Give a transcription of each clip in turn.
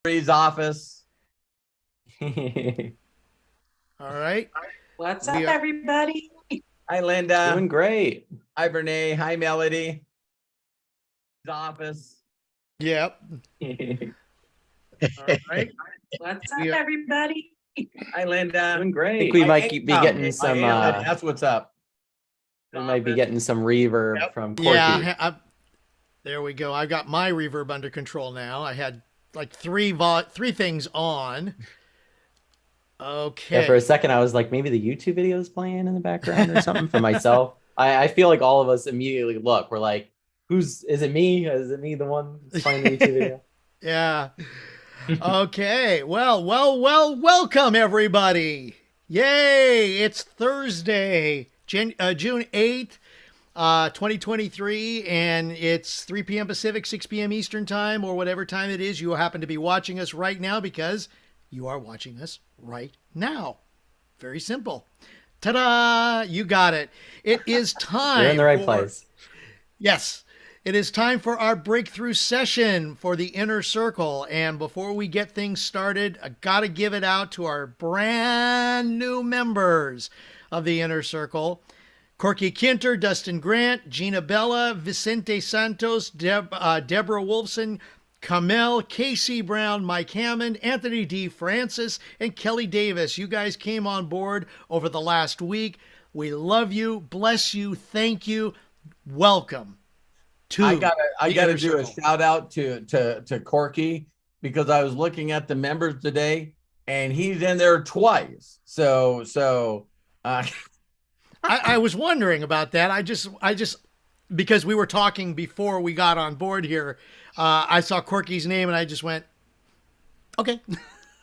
His office. All right. What's We up, are everybody? Hi, Linda. doing great. Hi, Brene. Hi, Melody. His office. Yep. All right. What's up, We are everybody? Hi, Linda. doing great. I think we My might be income. getting My some income. That's what's up. we might be getting some reverb from Corky. Yeah, there we go. I got my reverb under control now. I had like three things on. Yeah, for a Okay. second I was like, maybe the YouTube video is playing in the background or something for myself. I feel like all of us immediately look. We're like, is it me? Is it me the one that's playing the YouTube video? Yeah. Okay. Welcome everybody. Yay! It's Thursday, June 8th, 2023, and it's 3 p.m. Pacific, 6 p.m. Eastern Time, or whatever time it is you happen to be watching us right now, because you are watching us right now. Very simple. Ta-da! You got it. It is time. You're in the right place. Yes. It is time for our breakthrough session for the Inner Circle. And before we get things started, I got to give it out to our brand new members of the Inner Circle. Corky Kinter, Dustin Grant, Gina Bella, Vicente Santos, Deborah Wolfson, Kamel, Casey Brown, Mike Hammond, Anthony D. Francis, and Kelly Davis. You guys came on board over the last week. We love you, bless you, thank you, welcome. I gotta do a shout out to Corky, because I was looking at the members today and he's in there twice. I was wondering about that. I just because we were talking before we got on board here, I saw Corky's name and I just went, okay.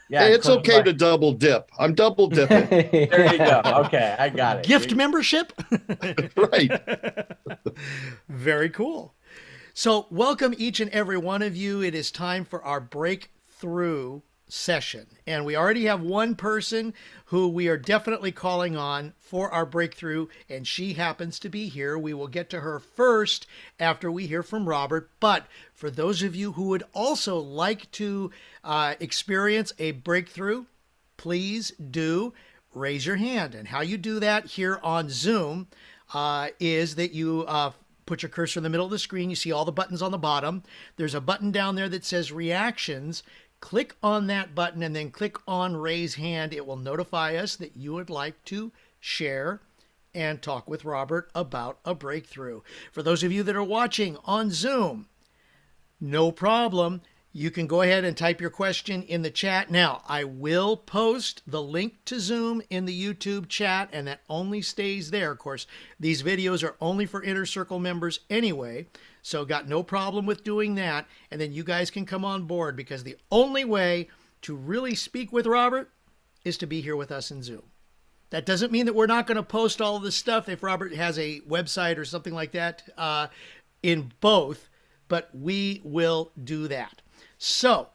Yeah, hey, it's okay to double dip. I'm double dipping. There you go. Okay, I got it. Gift membership. Right. Very cool. So welcome each and every one of you. It is time for our breakthrough session. And we already have one person who we are definitely calling on for our breakthrough, and she happens to be here. We will get to her first after we hear from Robert. But for those of you who would also like to experience a breakthrough, please do raise your hand. And how you do that here on Zoom is that you put your cursor in the middle of the screen. You see all the buttons on the bottom. There's a button down there that says reactions. Click on that button and then click on raise hand. It will notify us that you would like to share and talk with Robert about a breakthrough. For those of you that are watching on Zoom, no problem. You can go ahead and type your question in the chat. Now, I will post the link to Zoom in the YouTube chat, and that only stays there. Of course, these videos are only for Inner Circle members anyway, so got no problem with doing that. And then you guys can come on board, because the only way to really speak with Robert is to be here with us in Zoom. That doesn't mean that we're not going to post all of this stuff if Robert has a website or something like that in both, but we will do that. So,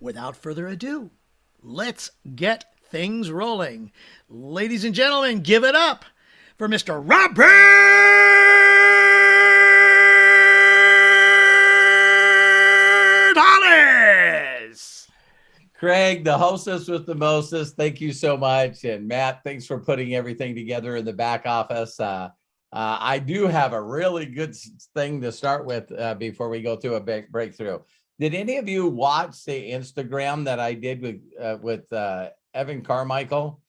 without further ado, let's get things rolling. Ladies and gentlemen, give it up for Mr. Robert Hollis. Craig, the hostess with the mostest, thank you so much. And Matt, thanks for putting everything together in the back office. I do have a really good thing to start with before we go to a big breakthrough. Did any of you watch the Instagram that I did with Evan Carmichael?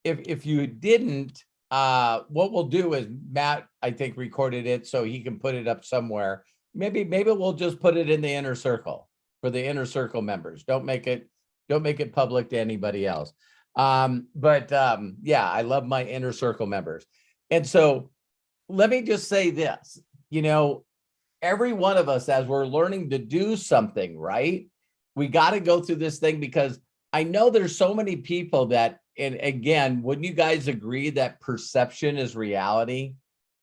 If you didn't, what we'll do is Matt, I think, recorded it so he can put it up somewhere. Maybe we'll just put it in the Inner Circle for the Inner Circle members. Don't make it public to anybody else. Yeah, I love my Inner Circle members. And so let me just say this, every one of us, as we're learning to do something, right? We got to go through this thing, because I know there's so many people that, and again, wouldn't you guys agree that perception is reality?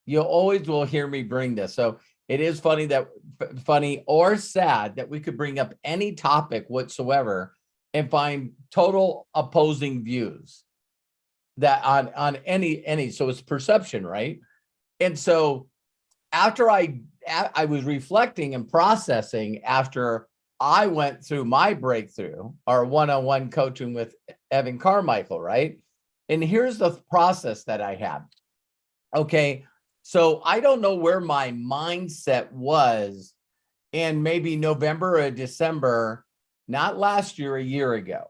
You always will hear me bring this. So it is funny or sad that we could bring up any topic whatsoever and find total opposing views that on any, so it's perception, right? And so after I was reflecting and processing after I went through my breakthrough, our one-on-one coaching with Evan Carmichael, right? And here's the process that I had. Okay, so I don't know where my mindset was in maybe November or December, not last year, a year ago.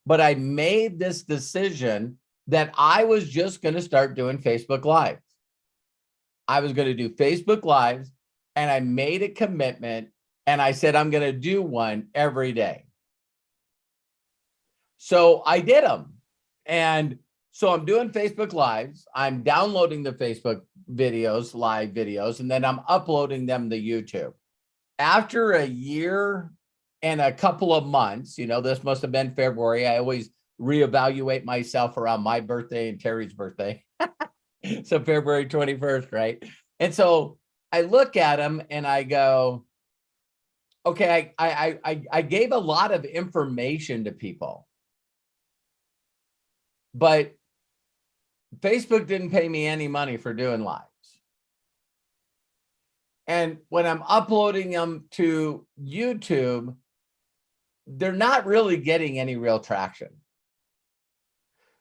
But I made this decision that I was just going to start doing Facebook Lives. I was going to do Facebook Lives, and I made a commitment, and I said, I'm going to do one every day. So I did them. And so I'm doing Facebook Lives. I'm downloading the Facebook videos, live videos, and then I'm uploading them to YouTube. After a year and a couple of months, this must have been February. I always reevaluate myself around my birthday and Terry's birthday. So February 21st, right? And so I look at them and I go, okay, I gave a lot of information to people, but Facebook didn't pay me any money for doing lives. And when I'm uploading them to YouTube, they're not really getting any real traction.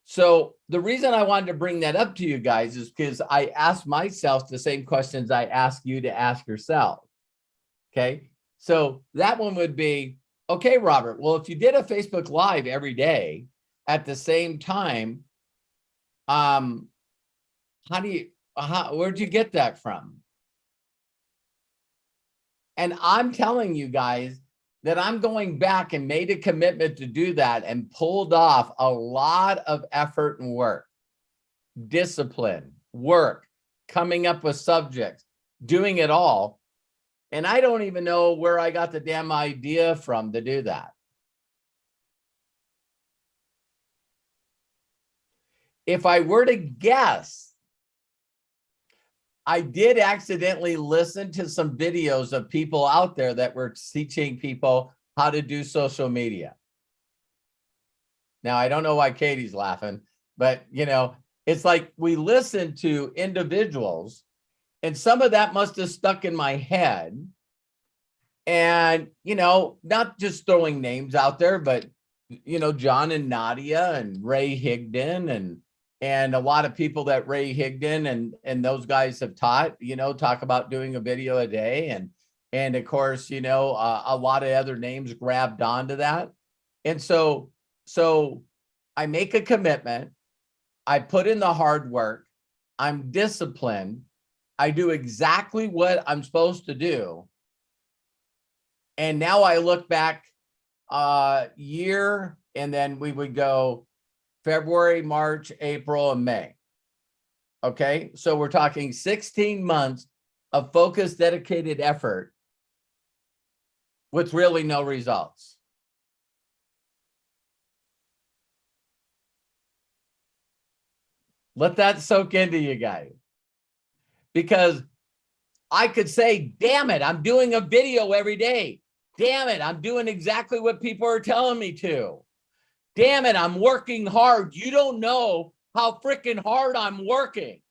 So the reason I wanted to bring that up to you guys is because I asked myself the same questions I ask you to ask yourself. Okay. So that one would be, okay, Robert, well, if you did a Facebook Live every day at the same time, where'd you get that from? And I'm telling you guys that I'm going back and made a commitment to do that and pulled off a lot of effort and work, discipline, work, coming up with subjects, doing it all. And I don't even know where I got the damn idea from to do that. If I were to guess, I did accidentally listen to some videos of people out there that were teaching people how to do social media. Now, I don't know why Katie's laughing, but it's like we listen to individuals, and some of that must have stuck in my head. And, not just throwing names out there, but, John and Nadia and Ray Higdon and a lot of people that Ray Higdon and those guys have taught, talk about doing a video a day. And of course, a lot of other names grabbed onto that. And so I make a commitment. I put in the hard work. I'm disciplined. I do exactly what I'm supposed to do. And now I look back year, and then we would go February, March, April, and May. Okay, so we're talking 16 months of focused, dedicated effort with really no results. Let that soak into you guys. Because I could say, damn it, I'm doing a video every day. Damn it, I'm doing exactly what people are telling me to. Damn it, I'm working hard. You don't know how freaking hard I'm working.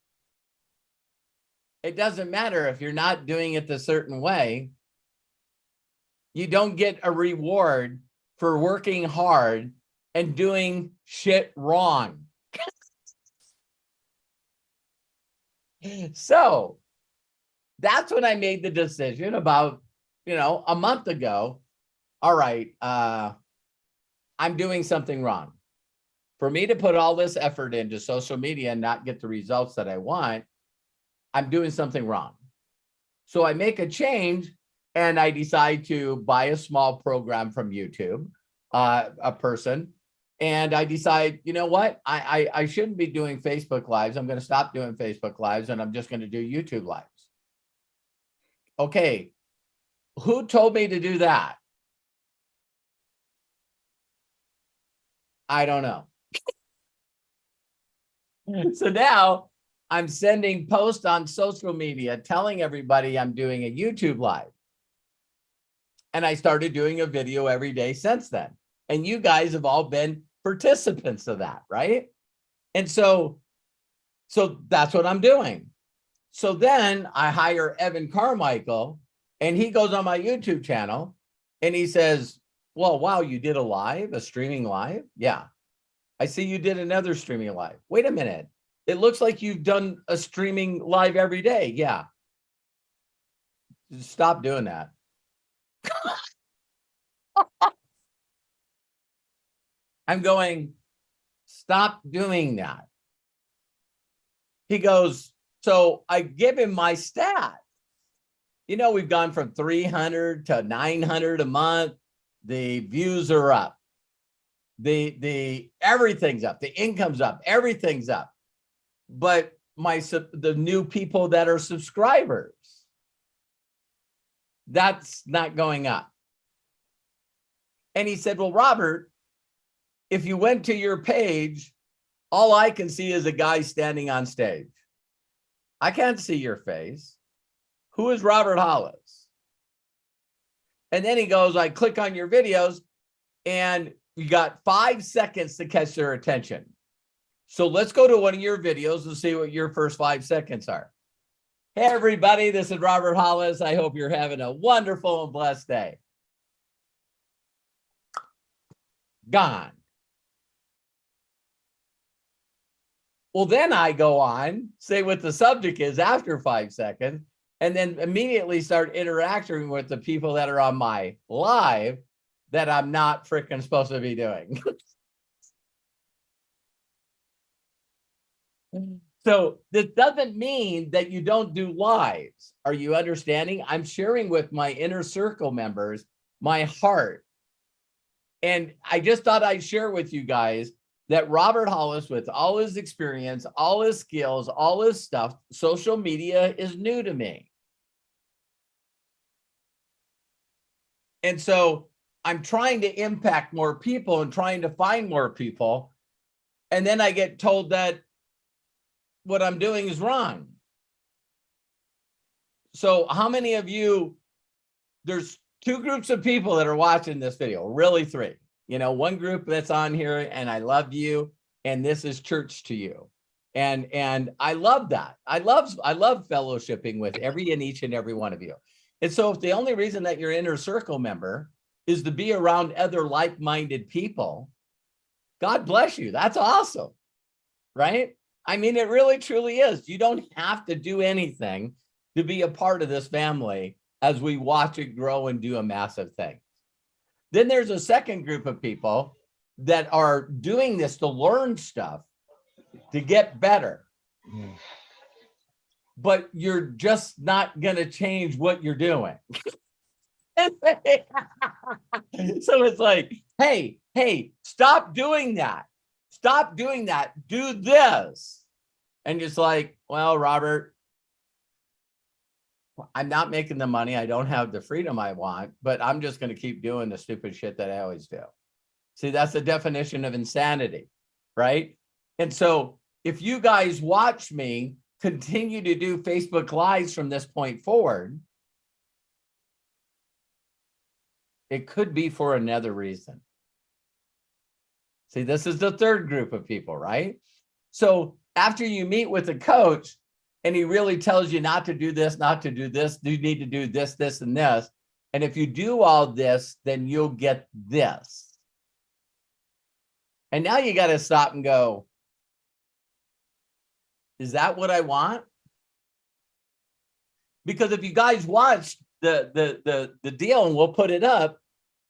It doesn't matter if you're not doing it the certain way. You don't get a reward for working hard and doing shit wrong. So that's when I made the decision about, a month ago. All right, I'm doing something wrong. For me to put all this effort into social media and not get the results that I want, I'm doing something wrong. So I make a change and I decide to buy a small program from YouTube, a person. And I decide, you know what? I shouldn't be doing Facebook Lives. I'm going to stop doing Facebook Lives and I'm just going to do YouTube Lives. Okay. Who told me to do that? I don't know. So now I'm sending posts on social media telling everybody I'm doing a YouTube Live. And I started doing a video every day since then. And you guys have all been participants of that, right? And so that's what I'm doing. So then I hire Evan Carmichael, and he goes on my YouTube channel And he says, well, wow, you did a streaming live? Yeah. I see you did another streaming live. Wait a minute. It looks like you've done a streaming live every day. Yeah. Stop doing that. I'm going, stop doing that. He goes, so I give him my stat. You know, we've gone from 300 to 900 a month. The views are up. The everything's up. The income's up. Everything's up. But the new people that are subscribers, that's not going up. And he said, well, Robert, if you went to your page, all I can see is a guy standing on stage. I can't see your face. Who is Robert Hollis? And then he goes, I click on your videos and you got 5 seconds to catch their attention. So let's go to one of your videos and see what your first 5 seconds are. Hey, everybody, this is Robert Hollis. I hope you're having a wonderful and blessed day. Gone. Well, then I go on, say what the subject is after 5 seconds, and then immediately start interacting with the people that are on my live that I'm not freaking supposed to be doing. So this doesn't mean that you don't do lives. Are you understanding? I'm sharing with my inner circle members my heart. And I just thought I'd share with you guys that Robert Hollis, with all his experience, all his skills, all his stuff, social media is new to me. And so I'm trying to impact more people and trying to find more people. And then I get told that what I'm doing is wrong. So how many of you, there's 2 groups of people that are watching this video, really 3. You know, one group that's on here and I love you and this is church to you. And I love that. I love fellowshipping with each and every one of you. And so if the only reason that you're inner circle member is to be around other like-minded people, God bless you. That's awesome. Right? I mean, it really truly is. You don't have to do anything to be a part of this family as we watch it grow and do a massive thing. Then there's a second group of people that are doing this to learn stuff, to get better. But you're just not going to change what you're doing. So it's like, hey, stop doing that. Stop doing that. Do this. And it's like, well, Robert, I'm not making the money. I don't have the freedom I want, but I'm just going to keep doing the stupid shit that I always do. See, that's the definition of insanity, right? And so if you guys watch me continue to do Facebook Lives from this point forward, it could be for another reason. See, this is the third group of people, right? So after you meet with a coach and he really tells you not to do this, not to do this, you need to do this, this, and this. And if you do all this, then you'll get this. And now you got to stop and go, is that what I want? Because if you guys watched the deal, and we'll put it up,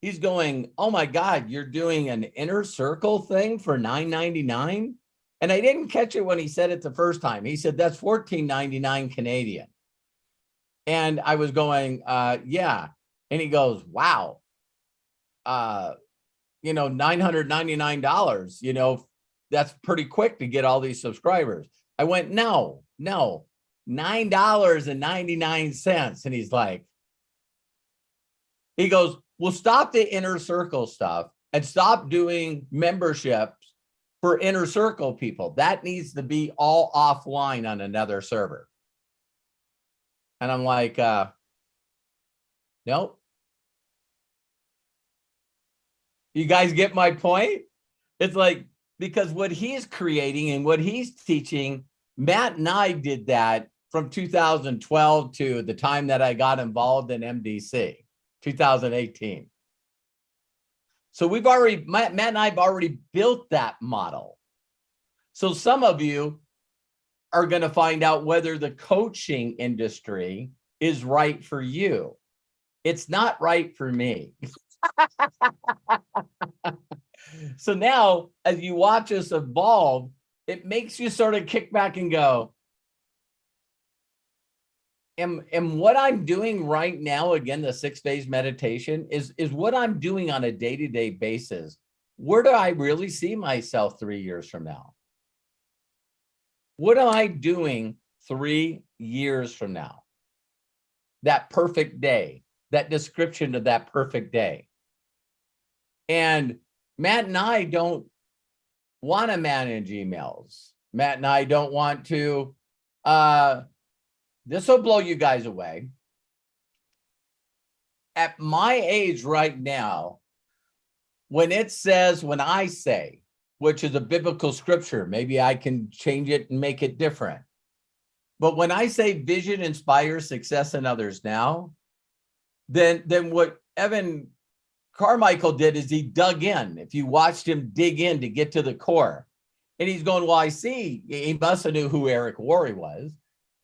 he's going, oh my God, you're doing an inner circle thing for $9.99? And I didn't catch it when he said it the first time. He said, that's $14.99 Canadian. And I was going, yeah. And he goes, wow. $999, that's pretty quick to get all these subscribers. I went, no, $9.99. And he's like, he goes, well, stop the inner circle stuff and stop doing memberships for inner circle people. That needs to be all offline on another server. And I'm like, nope. You guys get my point? It's like, because what he's creating and what he's teaching, Matt and I did that from 2012 to the time that I got involved in MDC, 2018. So Matt and I have already built that model. So some of you are going to find out whether the coaching industry is right for you. It's not right for me. So now, as you watch us evolve, it makes you sort of kick back and go, am what I'm doing right now, again, the 6-phase meditation, is what I'm doing on a day-to-day basis. Where do I really see myself 3 years from now? What am I doing 3 years from now? That perfect day, that description of that perfect day. And Matt and I don't want to manage emails. Matt and I don't want to, this will blow you guys away. At my age right now, when I say, which is a biblical scripture, maybe I can change it and make it different. But when I say vision inspires success in others now, then what Evan Carmichael did is he dug in. If you watched him dig in to get to the core, and he's going, well, I see, he must have knew who Eric Worre was.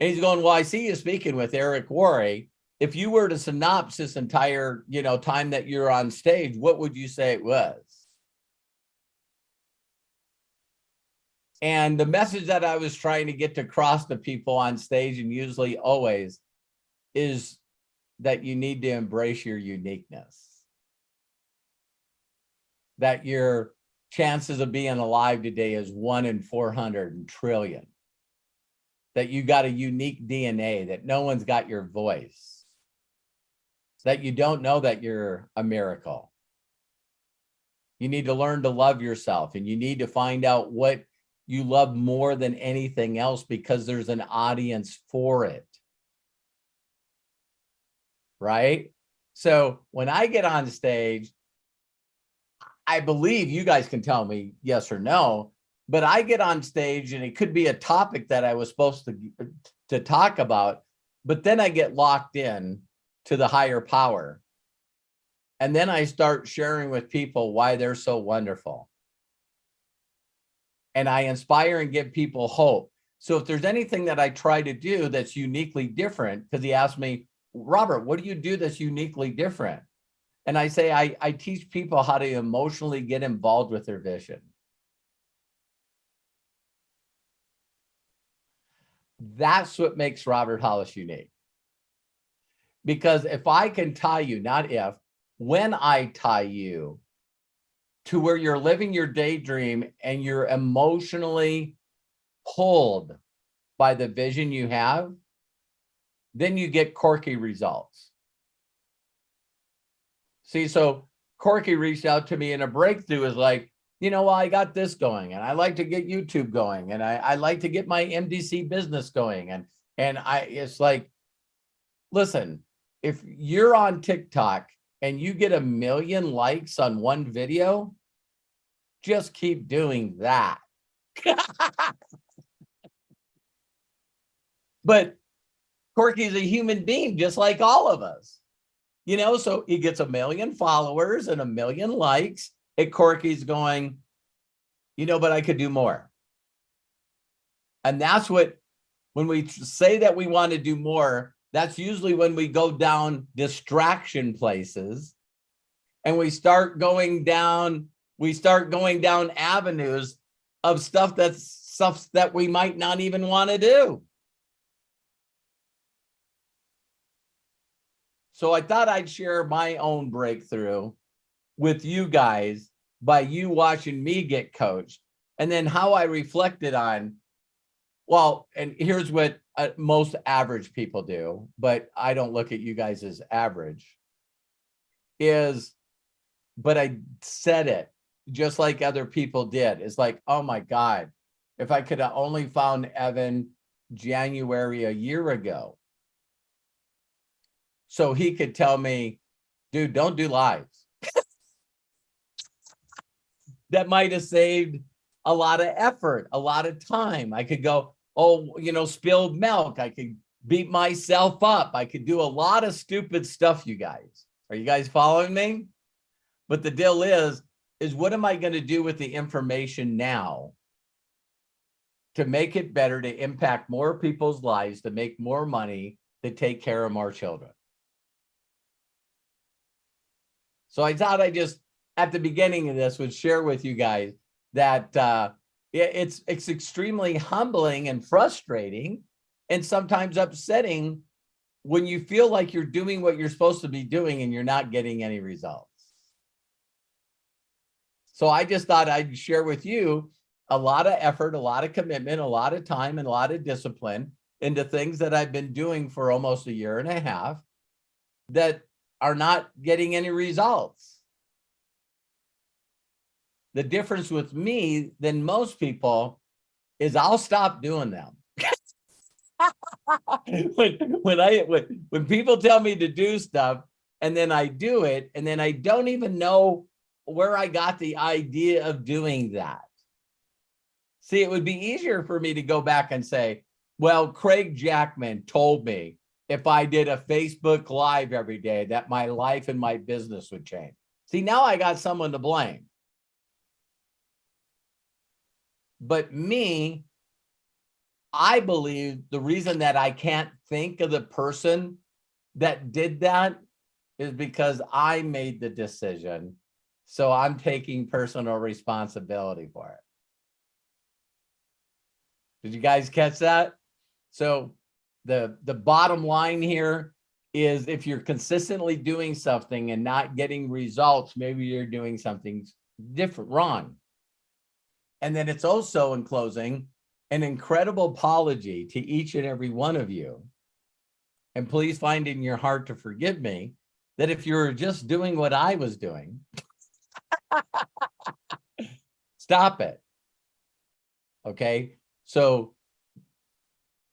And he's going, well, I see you speaking with Eric Worre. If you were to synopsis this entire, time that you're on stage, what would you say it was? And the message that I was trying to get across to people on stage, and usually always, is that you need to embrace your uniqueness. That your chances of being alive today is 1 in 400 trillion. That you got a unique DNA, that no one's got your voice. That you don't know that you're a miracle. You need to learn to love yourself, and you need to find out what you love more than anything else, because there's an audience for it. Right? So when I get on stage, I believe you guys can tell me yes or no, but I get on stage and it could be a topic that I was supposed to talk about, but then I get locked in to the higher power. And then I start sharing with people why they're so wonderful. And I inspire and give people hope. So if there's anything that I try to do that's uniquely different, because he asked me, Robert, what do you do that's uniquely different? And I say, I teach people how to emotionally get involved with their vision. That's what makes Robert Hollis unique. Because if I can tie you, not if, when I tie you to where you're living your daydream and you're emotionally pulled by the vision you have, then you get quirky results. See, so Corky reached out to me, and a breakthrough is like, well, I got this going, and I like to get YouTube going, and I like to get my MDC business going. And it's like, listen, if you're on TikTok and you get 1 million likes on one video, just keep doing that. But Corky's a human being, just like all of us. So he gets 1 million followers and 1 million likes. And Corky's going, but I could do more. And that's what, when we say that we want to do more, that's usually when we go down distraction places and we start going down avenues of stuff that we might not even want to do. So I thought I'd share my own breakthrough with you guys by you watching me get coached, and then how I reflected on, and here's what most average people do, but I don't look at you guys as average, but I said it just like other people did. It's like, oh my God, if I could have only found Evan January a year ago, so he could tell me, dude, don't do lives. That might have saved a lot of effort, a lot of time. I could go, spilled milk. I could beat myself up. I could do a lot of stupid stuff, you guys. Are you guys following me? But the deal is, is what am I going to do with the information now to make it better, to impact more people's lives, to make more money, to take care of more children. So I thought I just, at the beginning of this, would share with you guys that it's extremely humbling and frustrating and sometimes upsetting when you feel like you're doing what you're supposed to be doing and you're not getting any results. So I just thought I'd share with you a lot of effort, a lot of commitment, a lot of time, and a lot of discipline into things that I've been doing for almost a year and a half that are not getting any results. The difference with me than most people is I'll stop doing them. when people tell me to do stuff and then I do it, and then I don't even know where I got the idea of doing that. See, it would be easier for me to go back and say, well, Craig Jackman told me if I did a Facebook Live every day that my life and my business would change. See, now I got someone to blame. But me, I believe the reason that I can't think of the person that did that is because I made the decision. So I'm taking personal responsibility for it. Did you guys catch that? So the bottom line here is if you're consistently doing something and not getting results, maybe you're doing something different, wrong. And then it's also, in closing, an incredible apology to each and every one of you. And please find in your heart to forgive me that if you're just doing what I was doing, stop it. Okay. So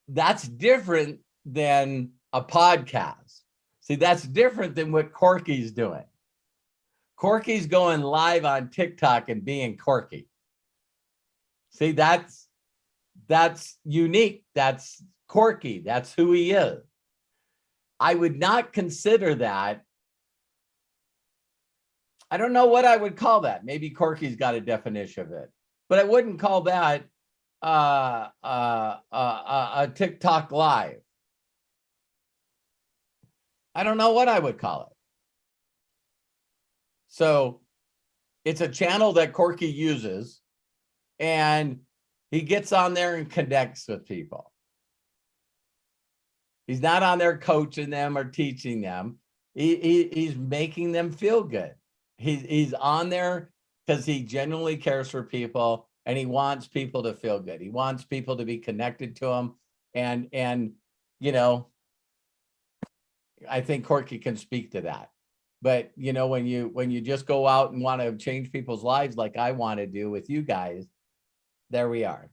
that's different than a podcast. See, that's different than what Corky's doing. Corky's going live on TikTok and being Corky. See, that's unique. That's Corky. That's who he is. I would not consider that. I don't know what I would call that. Maybe Corky's got a definition of it, but I wouldn't call that a TikTok live. I don't know what I would call it. So it's a channel that Corky uses, and he gets on there and connects with people. He's not on there coaching them or teaching them. He's making them feel good. He's on there because he genuinely cares for people, and he wants people to feel good. He wants people to be connected to him. And you know, I think Corky can speak to that. But you know, when you just go out and want to change people's lives like I want to do with you guys, there we are.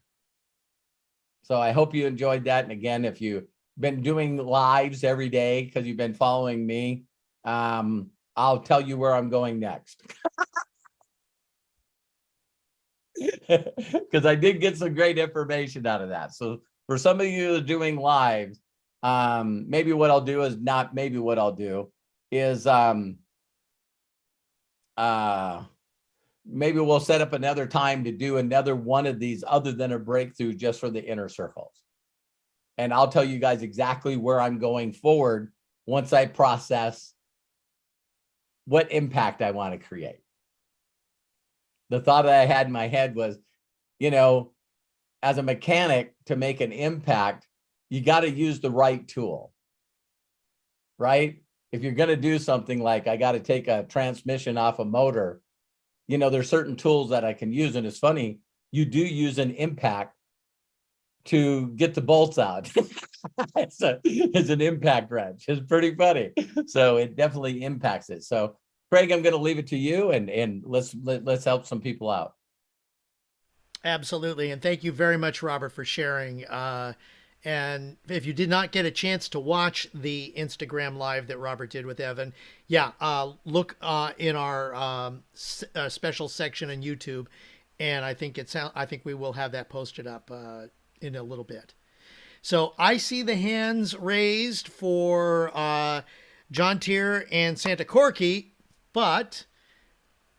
So I hope you enjoyed that. And again, if you've been doing lives every day because you've been following me, I'll tell you where I'm going next. Because I did get some great information out of that. So for some of you that are doing lives, maybe what I'll do is maybe we'll set up another time to do another one of these other than a breakthrough just for the inner circles. And I'll tell you guys exactly where I'm going forward once I process what impact I want to create. The thought that I had in my head was, you know, as a mechanic, to make an impact, you got to use the right tool, right? If you're going to do something like I got to take a transmission off a motor, you know, there's certain tools that I can use. And it's funny, you do use an impact to get the bolts out. It's an impact wrench. It's pretty funny. So it definitely impacts it. So Craig, I'm going to leave it to you, and let's help some people out. Absolutely. And thank you very much, Robert, for sharing. And if you did not get a chance to watch the Instagram live that Robert did with Evan, look in our special section on YouTube, and I think we will have that posted up in a little bit. So I see the hands raised for John Tier and Santa Corky, but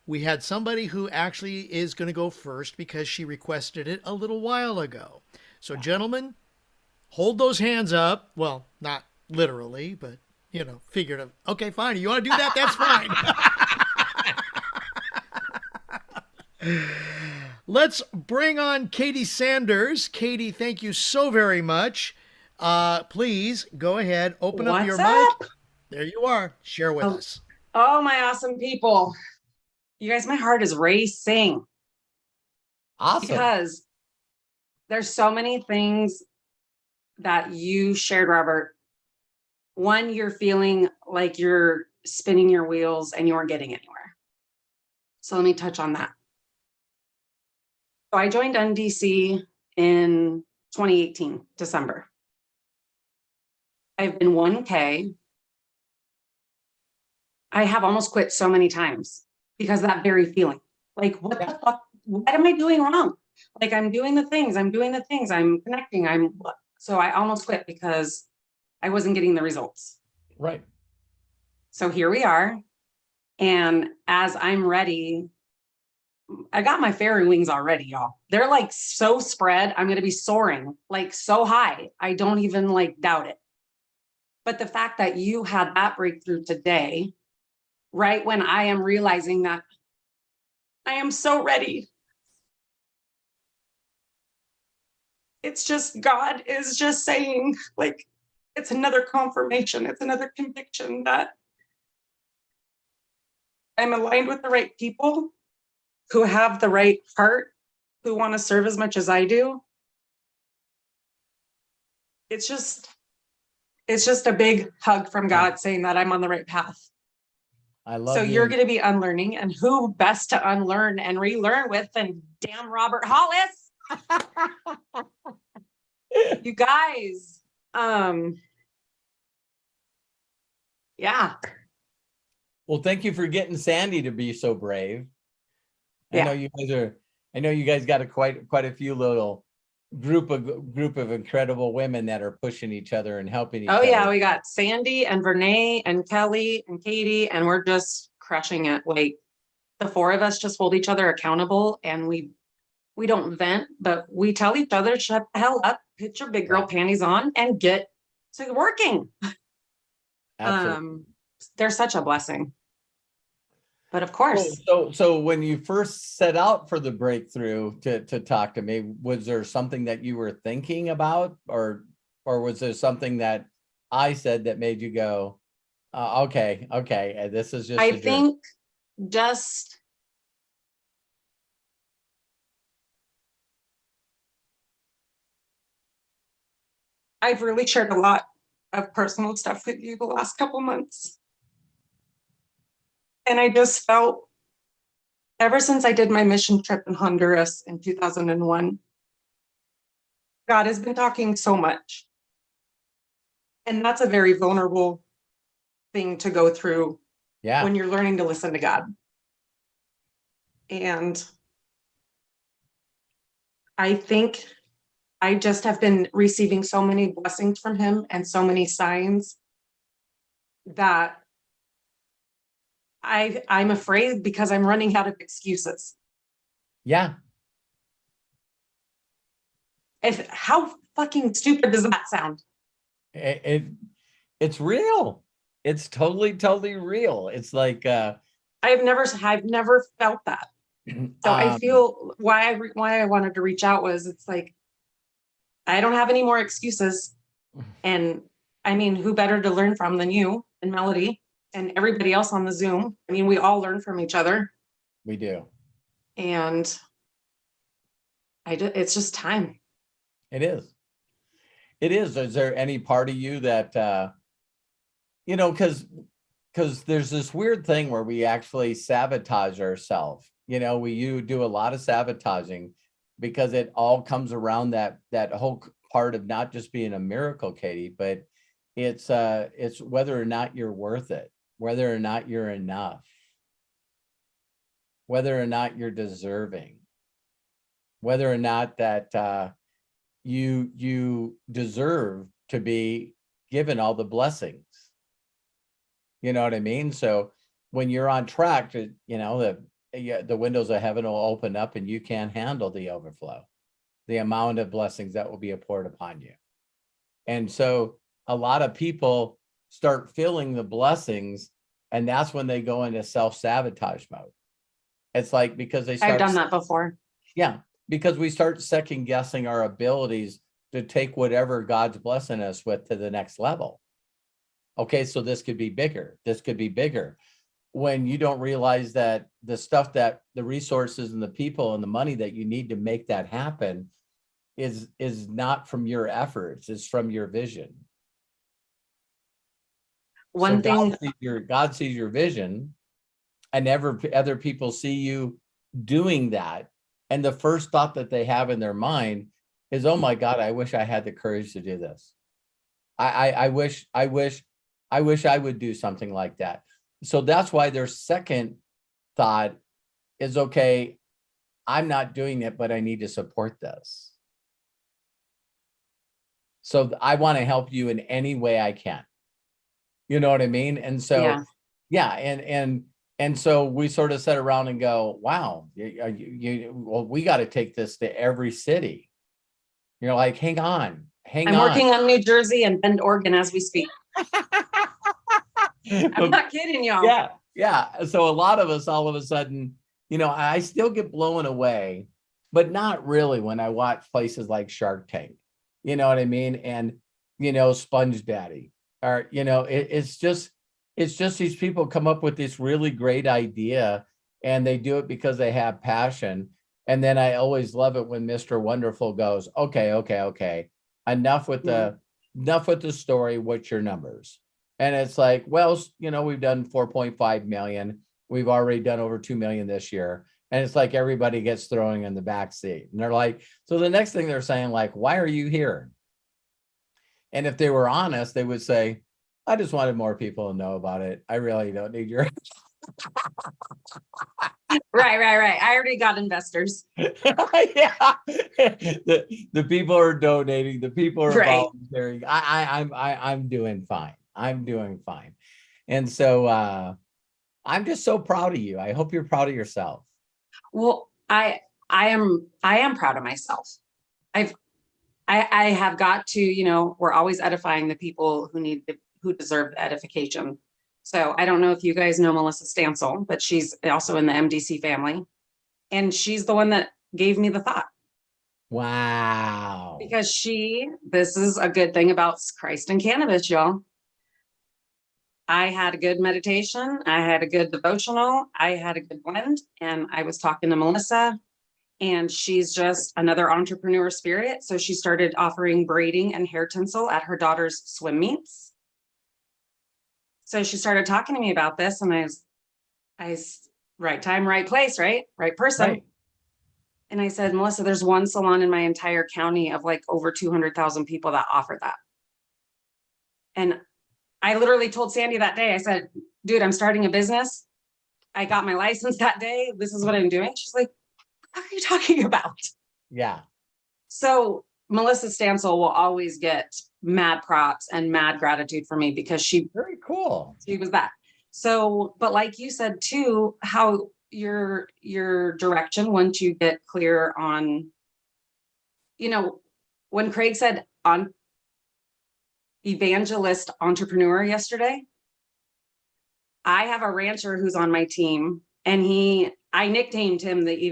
we had somebody who actually is going to go first because she requested it a little while ago. So, gentlemen, hold those hands up. Well, not literally, but, you know, figurative. Okay, fine. You want to do that? That's fine. Let's bring on Katie Sanders. Katie, thank you so very much. Please go ahead, open up your mic. There you are. Share with us. Oh, my awesome people. You guys, my heart is racing. Awesome. Because there's so many things that you shared, Robert. One, you're feeling like you're spinning your wheels and you aren't getting anywhere. So let me touch on that. So I joined NDC in 2018, December. I've been 1K. I have almost quit so many times because of that very feeling. Like, what the fuck? What am I doing wrong? Like, I'm doing the things, I'm connecting, so I almost quit because I wasn't getting the results. Right. So here we are. And as I'm ready, I got my fairy wings already, y'all. They're like so spread. I'm going to be soaring like so high. I don't even like doubt it. But the fact that you had that breakthrough today, right when I am realizing that I am so ready. It's just, God is just saying, like, it's another confirmation. It's another conviction that I'm aligned with the right people who have the right heart, who want to serve as much as I do. It's just a big hug from God saying that I'm on the right path. I love so you. you're going to be unlearning, and who best to unlearn and relearn with than damn Robert Hollis. You guys, yeah. Well, thank you for getting Sandy to be so brave. I Yeah. know you guys got quite a few little group of incredible women that are pushing each other and helping each other. Oh yeah, we got Sandy and Vernay and Kelly and Katie, and we're just crushing it. Like, the four of us just hold each other accountable, and we don't vent, but we tell each other, shut the hell up, put your big girl panties on and get to working. Absolutely. They're such a blessing. But of course. So when you first set out for the breakthrough to talk to me, was there something that you were thinking about, or was there something that I said that made you go, okay, this is just I think just I've really shared a lot of personal stuff with you the last couple months. And I just felt, ever since I did my mission trip in Honduras in 2001, God has been talking so much. And that's a very vulnerable thing to go through when you're learning to listen to God. And I think I just have been receiving so many blessings from him and so many signs that I'm afraid because I'm running out of excuses. Yeah. How fucking stupid does that sound? It's real. It's totally real. It's like I've never felt that. So I feel why I wanted to reach out was, it's like, I don't have any more excuses. And I mean, who better to learn from than you and Melody and everybody else on the Zoom? I mean, we all learn from each other. We do. And it's just time. It is. Is there any part of you that, because there's this weird thing where we actually sabotage ourselves. You do a lot of sabotaging because it all comes around that whole part of not just being a miracle, Katie, but it's whether or not you're worth it, whether or not you're enough, whether or not you're deserving, whether or not that you deserve to be given all the blessings. You know what I mean? So when you're on track to, the windows of heaven will open up and you can't handle the overflow, the amount of blessings that will be poured upon you. And so a lot of people start feeling the blessings, and that's when they go into self-sabotage mode. It's like, because they start, I've done that before. yeah, because we start second guessing our abilities to take whatever God's blessing us with to the next level. Okay, so this could be bigger. This could be bigger. When you don't realize that the stuff, that the resources and the people and the money that you need to make that happen is not from your efforts, it's from your vision. One thing, God sees your vision, and other people see you doing that. And the first thought that they have in their mind is, oh my God, I wish I had the courage to do this. I wish I would do something like that. So that's why their second thought is, okay, I'm not doing it, but I need to support this. So I want to help you in any way I can. You know what I mean? And so, yeah, and so we sort of sit around and go, wow, well, we got to take this to every city. You're like, hang on. I'm working on New Jersey and Bend, Oregon as we speak. I'm not kidding y'all. Yeah. So a lot of us, all of a sudden, I still get blown away, but not really when I watch places like Shark Tank. You know what I mean? And, Sponge Daddy, or, it's just these people come up with this really great idea, and they do it because they have passion. And then I always love it when Mr. Wonderful goes, okay. Enough with the story. What's your numbers? And it's like, well, we've done 4.5 million. We've already done over 2 million this year. And it's like everybody gets thrown in the back seat. And they're like, so the next thing they're saying, like, why are you here? And if they were honest, they would say, I just wanted more people to know about it. I really don't need your Right. I already got investors. Yeah. The people are donating, the people are volunteering. I'm doing fine. I'm doing fine. And so I'm just so proud of you. I hope you're proud of yourself. Well, I am proud of myself. I have got to, we're always edifying the people who deserve the edification. So I don't know if you guys know Melissa Stansel, but she's also in the MDC family. And she's the one that gave me the thought. Wow. Because this is a good thing about Christ and cannabis, y'all. I had a good meditation. I had a good devotional. I had a good blend. And I was talking to Melissa, and she's just another entrepreneur spirit. So she started offering braiding and hair tinsel at her daughter's swim meets. So she started talking to me about this, and I right time, right place, right person. Right. And I said, Melissa, there's one salon in my entire county of like over 200,000 people that offer that. And I literally told Sandy that day, I said, dude, I'm starting a business. I got my license that day. This is what I'm doing. She's like, what are you talking about? Yeah. So Melissa Stansel will always get mad props and mad gratitude for me, because very cool. She was that. So, but like you said too, how your direction, once you get clear on, when Craig said on evangelist entrepreneur yesterday, I have a rancher who's on my team, and I nicknamed him the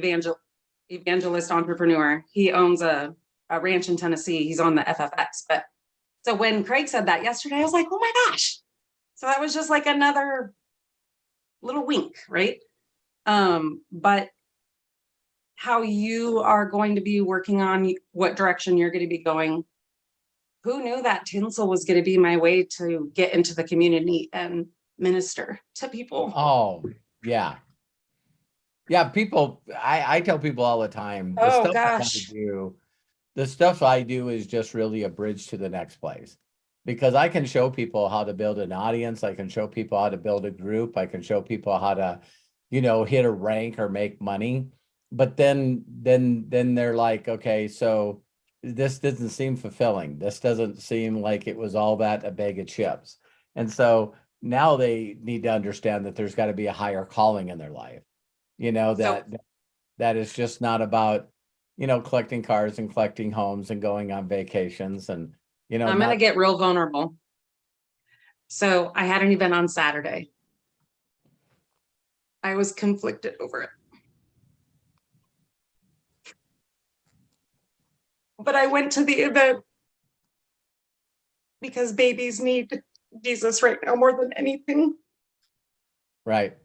evangelist entrepreneur. He owns a ranch in Tennessee. He's on the FFX. But so when Craig said that yesterday, I was like, oh my gosh. So that was just like another little wink, right? But how you are going to be working on what direction you're going to be going. Who knew that tinsel was going to be my way to get into the community and minister to people? Oh, yeah. Yeah, people, I tell people all the time, the stuff I do is just really a bridge to the next place, because I can show people how to build an audience. I can show people how to build a group. I can show people how to, hit a rank or make money. But then they're like, okay, so this doesn't seem fulfilling. This doesn't seem like it was all that a bag of chips. And so now they need to understand that there's got to be a higher calling in their life. you know, So- that is just not about, you know, collecting cars and collecting homes and going on vacations and, you know, I'm going to get real vulnerable. So I had an event on Saturday. I was conflicted over it. But I went to the event because babies need Jesus right now more than anything. right.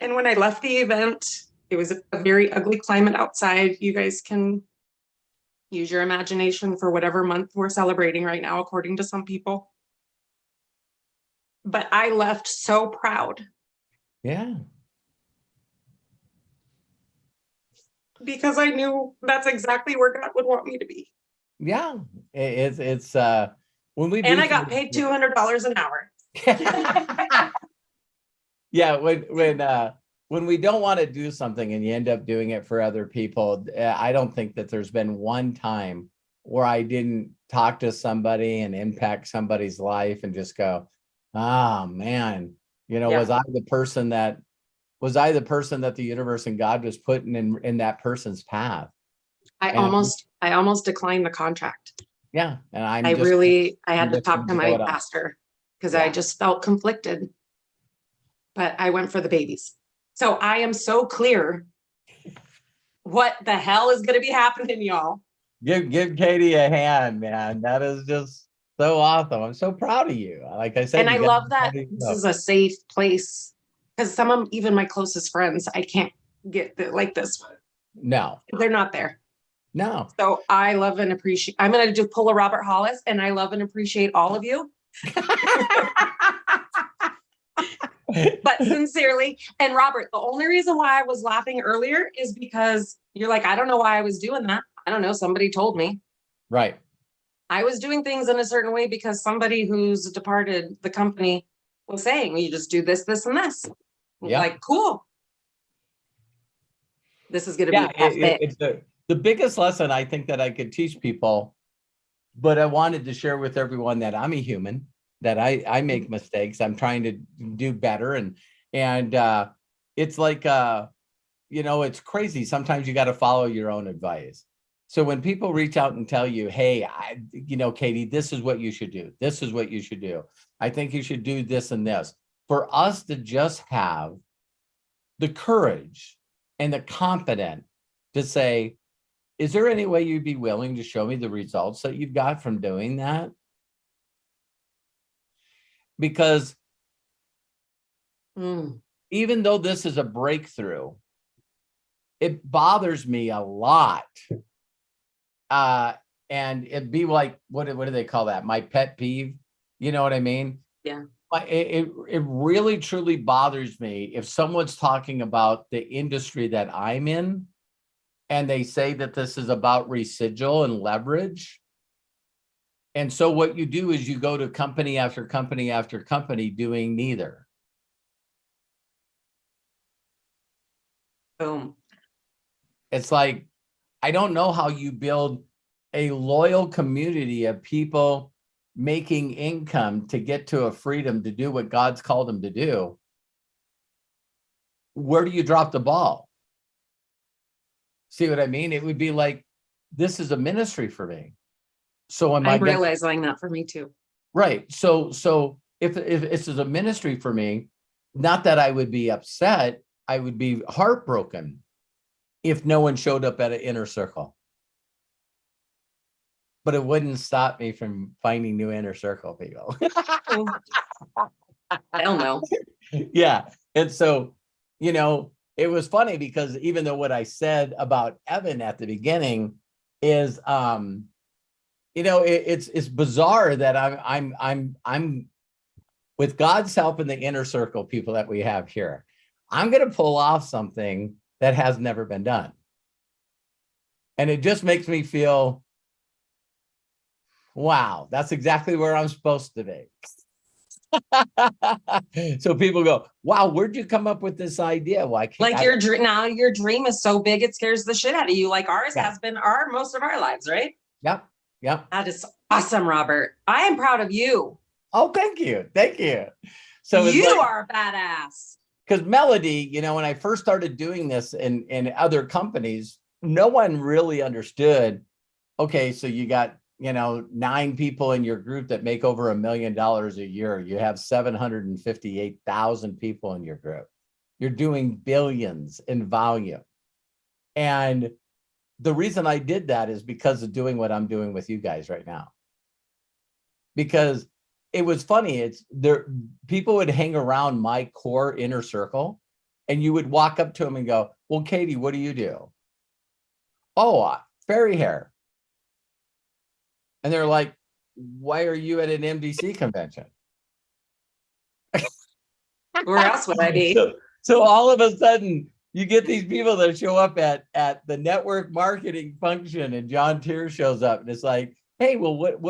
And when I left the event, it was a very ugly climate outside. You guys can use your imagination for whatever month we're celebrating right now, according to some people. But I left so proud Yeah. because I knew that's exactly where God would want me to be. Yeah. It's when we And do I got paid $200 an hour. Yeah, when we don't want to do something and you end up doing it for other people, I don't think that there's been one time where I didn't talk to somebody and impact somebody's life and just go, oh man, you know, Yeah. was I the person that the universe and God was putting in that person's path? I almost declined the contract. Yeah. And I had to just talk to gonna my go it on. pastor because I Yeah. just felt conflicted. But I went for the babies. So I am so clear what the hell is going to be happening, y'all. Give Katie a hand, man. That is just so awesome. I'm so proud of you. Like I said, And I you got love that somebody- this is a safe place because some of even my closest friends, I can't get like this. No, They're not there. no. So I love and appreciate. I'm going to do pull a Robert Hollis, and I love and appreciate all of you. But sincerely, and Robert, the only reason why I was laughing earlier is because you're like, I don't know why I was doing that. I don't know. Somebody told me. Right. I was doing things in a certain way because somebody who's departed the company was saying, you just do this, this, and this. Yeah. Like, cool. This is going to Yeah, be epic. it's the biggest lesson I think that I could teach people, but I wanted to share with everyone that I'm a human, that I make mistakes. I'm trying to do better. And it's like, you know, it's crazy. Sometimes you got to follow your own advice. So when people reach out and tell you, hey, you know, Katie, this is what you should do. This is what you should do. I think you should do this and this. For us to just have the courage and the confidence to say, is there any way you'd be willing to show me the results that you've got from doing that? Because even though this is a breakthrough, it bothers me a lot. And it'd be like, what do they call that? My pet peeve. You know what I mean? Yeah. It really truly bothers me if someone's talking about the industry that I'm in and they say that this is about residual and leverage. And so what you do is you go to company after company after company doing neither. Boom. It's like, I don't know how you build a loyal community of people making income to get to a freedom to do what God's called them to do. Where do you drop the ball? See what I mean? It would be like, this is a ministry for me. So am I'm realizing that for me too. Right. So if this is a ministry for me, not that I would be upset, I would be heartbroken if no one showed up at an inner circle. But it wouldn't stop me from finding new inner circle people. Hell no. Yeah. And so, you know, it was funny because even though what I said about Evan at the beginning is, you know, it's bizarre that I'm with God's help in the inner circle people that we have here, I'm going to pull off something that has never been done. And it just makes me feel, wow, that's exactly where I'm supposed to be. So people go, wow, where'd you come up with this idea? Why can't Like your dream is so big it scares the shit out of you, like ours has been most of our lives, right? Yep. That is awesome, Robert. I am proud of you. Oh, thank you. So you are a badass. because Melody, when I first started doing this in other companies, no one really understood. Okay, so you got 9 people in your group that make over $1 million a year. You have 758,000 people in your group. You're doing billions in volume. And the reason I did that is because of doing what I'm doing with you guys right now. Because it was funny. It's there. People would hang around my core inner circle, and you would walk up to them and go, "Well, Katie, what do you do?" "Oh, fairy hair." And they're like, "Why are you at an MDC convention?" Where else would I be? So all of a sudden, you get these people that show up at the network marketing function, and John Tier shows up, and it's like, "Hey, well, what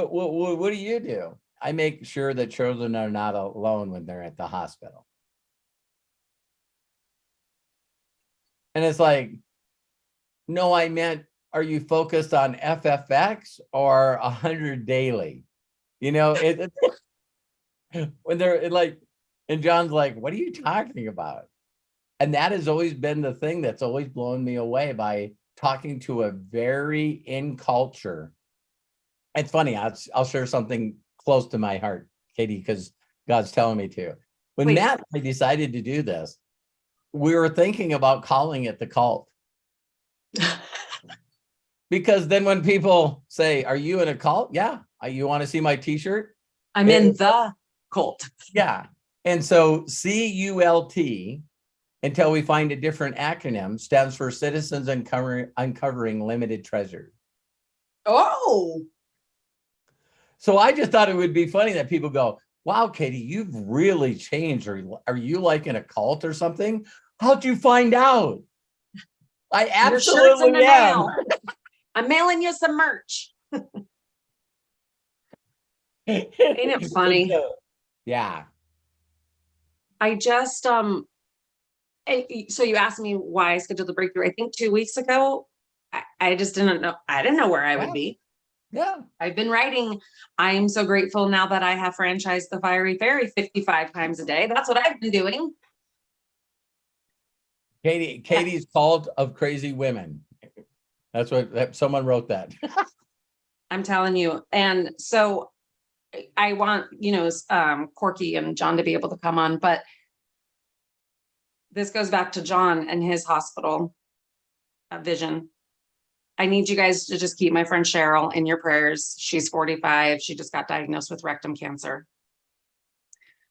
do you do?" "I make sure that children are not alone when they're at the hospital." And it's like, "No, I meant, are you focused on FFX or 100 daily?" When they're like, and John's like, "What are you talking about?" And that has always been the thing that's always blown me away by talking to a very in culture. It's funny. I'll share something close to my heart, Katie, because God's telling me to. When Please. Matt and I decided to do this, we were thinking about calling it the cult. Because then when people say, "Are you in a cult?" "Yeah." "You want to see my t-shirt?" I'm in the cult. Yeah. And so CULT, until we find a different acronym, stands for Citizens Uncovering Limited Treasure. Oh, So I just thought it would be funny that people go, "Wow, Katie, you've really changed. Are you like in a cult or something? How'd you find out?" I your shirt's in the absolutely am. mail. I'm mailing you some merch. Ain't it funny? Yeah. I just so you asked me why I scheduled the breakthrough. I think 2 weeks ago, I just didn't know. I didn't know where I would be. Yeah. I've been writing. I am so grateful now that I have franchised the Fiery Fairy 55 times a day. That's what I've been doing. Katie's Cult of Crazy Women. That's what someone wrote that. I'm telling you. And so I want, Corky and John to be able to come on, but this goes back to John and his hospital vision. I need you guys to just keep my friend Cheryl in your prayers. She's 45. She just got diagnosed with rectum cancer.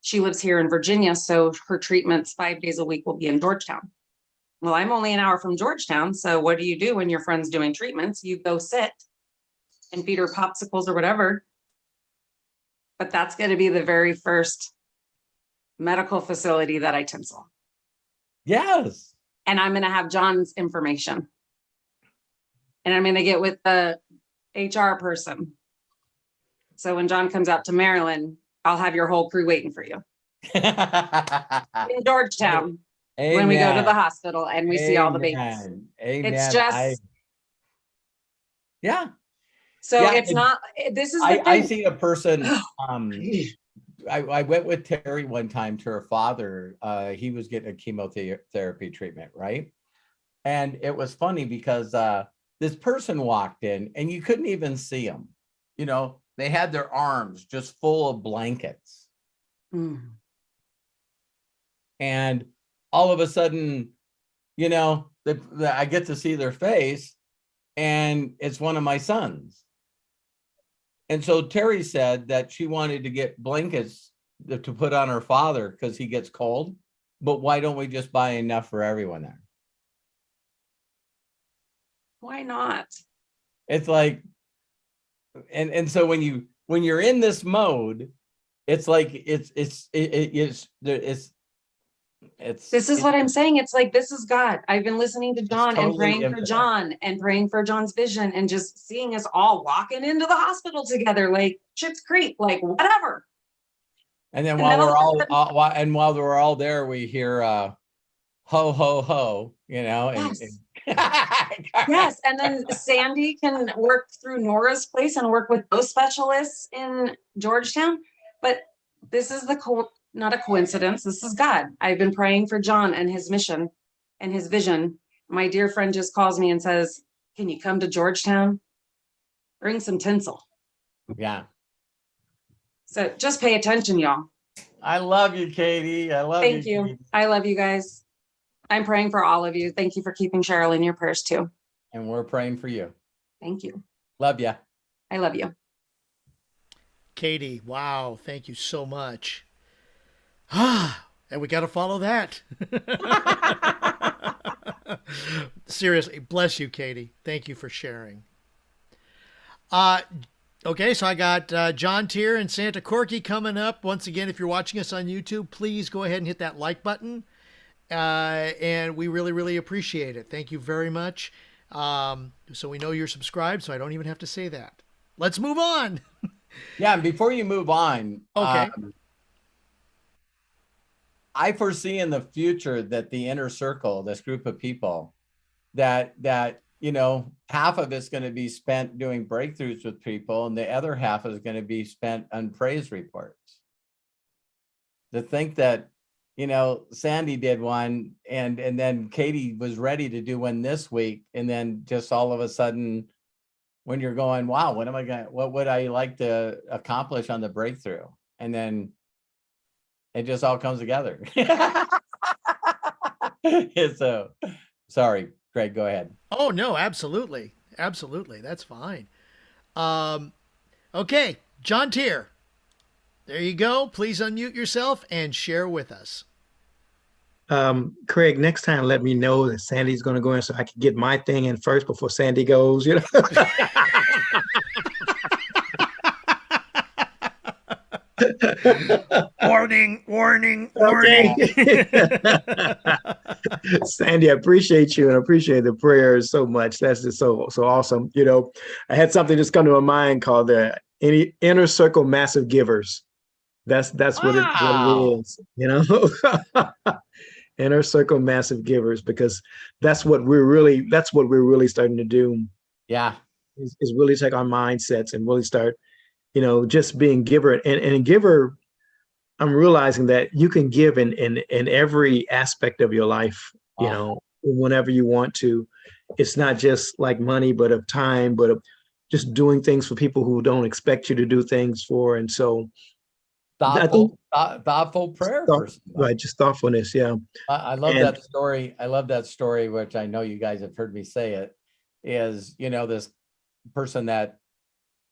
She lives here in Virginia, so her treatments 5 days a week will be in Georgetown. Well, I'm only an hour from Georgetown, so what do you do when your friend's doing treatments? You go sit and feed her popsicles or whatever. But that's going to be the very first medical facility that I tinsel. Yes. And I'm going to have John's information. And I'm going to get with the HR person. So when John comes out to Maryland, I'll have your whole crew waiting for you in Georgetown. Amen. When we go to the hospital and we see all the babies. Amen. It's just, yeah. so Yeah, it's not, this is the I thing. see a person, I went with Terry one time to her father. He was getting a chemotherapy treatment, right? And it was funny because this person walked in and you couldn't even see them. They had their arms just full of blankets. Mm. And all of a sudden, I get to see their face, and it's one of my sons. And so Terry said that she wanted to get blankets to put on her father because he gets cold. But why don't we just buy enough for everyone there? Why not? It's like, and so when you're in this mode, it's like this is what I'm saying. It's like, this is God. I've been listening to John and totally praying for infinite. John and praying for John's vision and just seeing us all walking into the hospital together, like Schitt's Creek, like whatever. And then And while then we're all of a all while we're all there, we hear ho ho ho, Yes. and Yes. And then Sandy can work through Nora's place and work with those specialists in Georgetown. But this is the not a coincidence. This is God. I've been praying for John and his mission and his vision. My dear friend just calls me and says, can you come to Georgetown? Bring some tinsel. Yeah. So just pay attention, y'all. I love you, Katie. I love Thank you. you. Katie. I love you guys. I'm praying for all of you. Thank you for keeping Cheryl in your prayers too. And we're praying for you. Thank you. Love you. I love you. Katie, wow, thank you so much. Ah, and we got to follow that. Seriously, bless you, Katie. Thank you for sharing. Okay, so I got John Tier and Santa Corky coming up. Once again, if you're watching us on YouTube, please go ahead and hit that like button. And we really, really appreciate it. Thank you very much. So we know you're subscribed, so I don't even have to say that. Let's move on. Yeah, and before you move on, Okay. I foresee in the future that the inner circle, this group of people, that half of it's going to be spent doing breakthroughs with people, and the other half is going to be spent on praise reports. To think that, Sandy did one, and then Katie was ready to do one this week, and then just all of a sudden, when you're going, wow, what would I like to accomplish on the breakthrough? And then it just all comes together. So, sorry, Greg, go ahead. Oh, no, absolutely. Absolutely. That's fine. Okay, John Tier. There you go. Please unmute yourself and share with us. Craig, next time let me know that Sandy's going to go in so I can get my thing in first before Sandy goes, Warning, warning, Okay. Sandy, I appreciate you and I appreciate the prayers so much. That's just so awesome. I had something just come to my mind called the Inner Circle Massive Givers. That's what it is, Inner Circle Massive Givers, because that's what we're really starting to do. Yeah. Is really take our mindsets and really start, just being giver and giver. I'm realizing that you can give in every aspect of your life, whenever you want to. It's not just like money, but of time, but of just doing things for people who don't expect you to do things for. And so thoughtful prayer. Right. Just thoughtfulness. Yeah. I love that story. I love that story, which I know you guys have heard me say it, is, this person that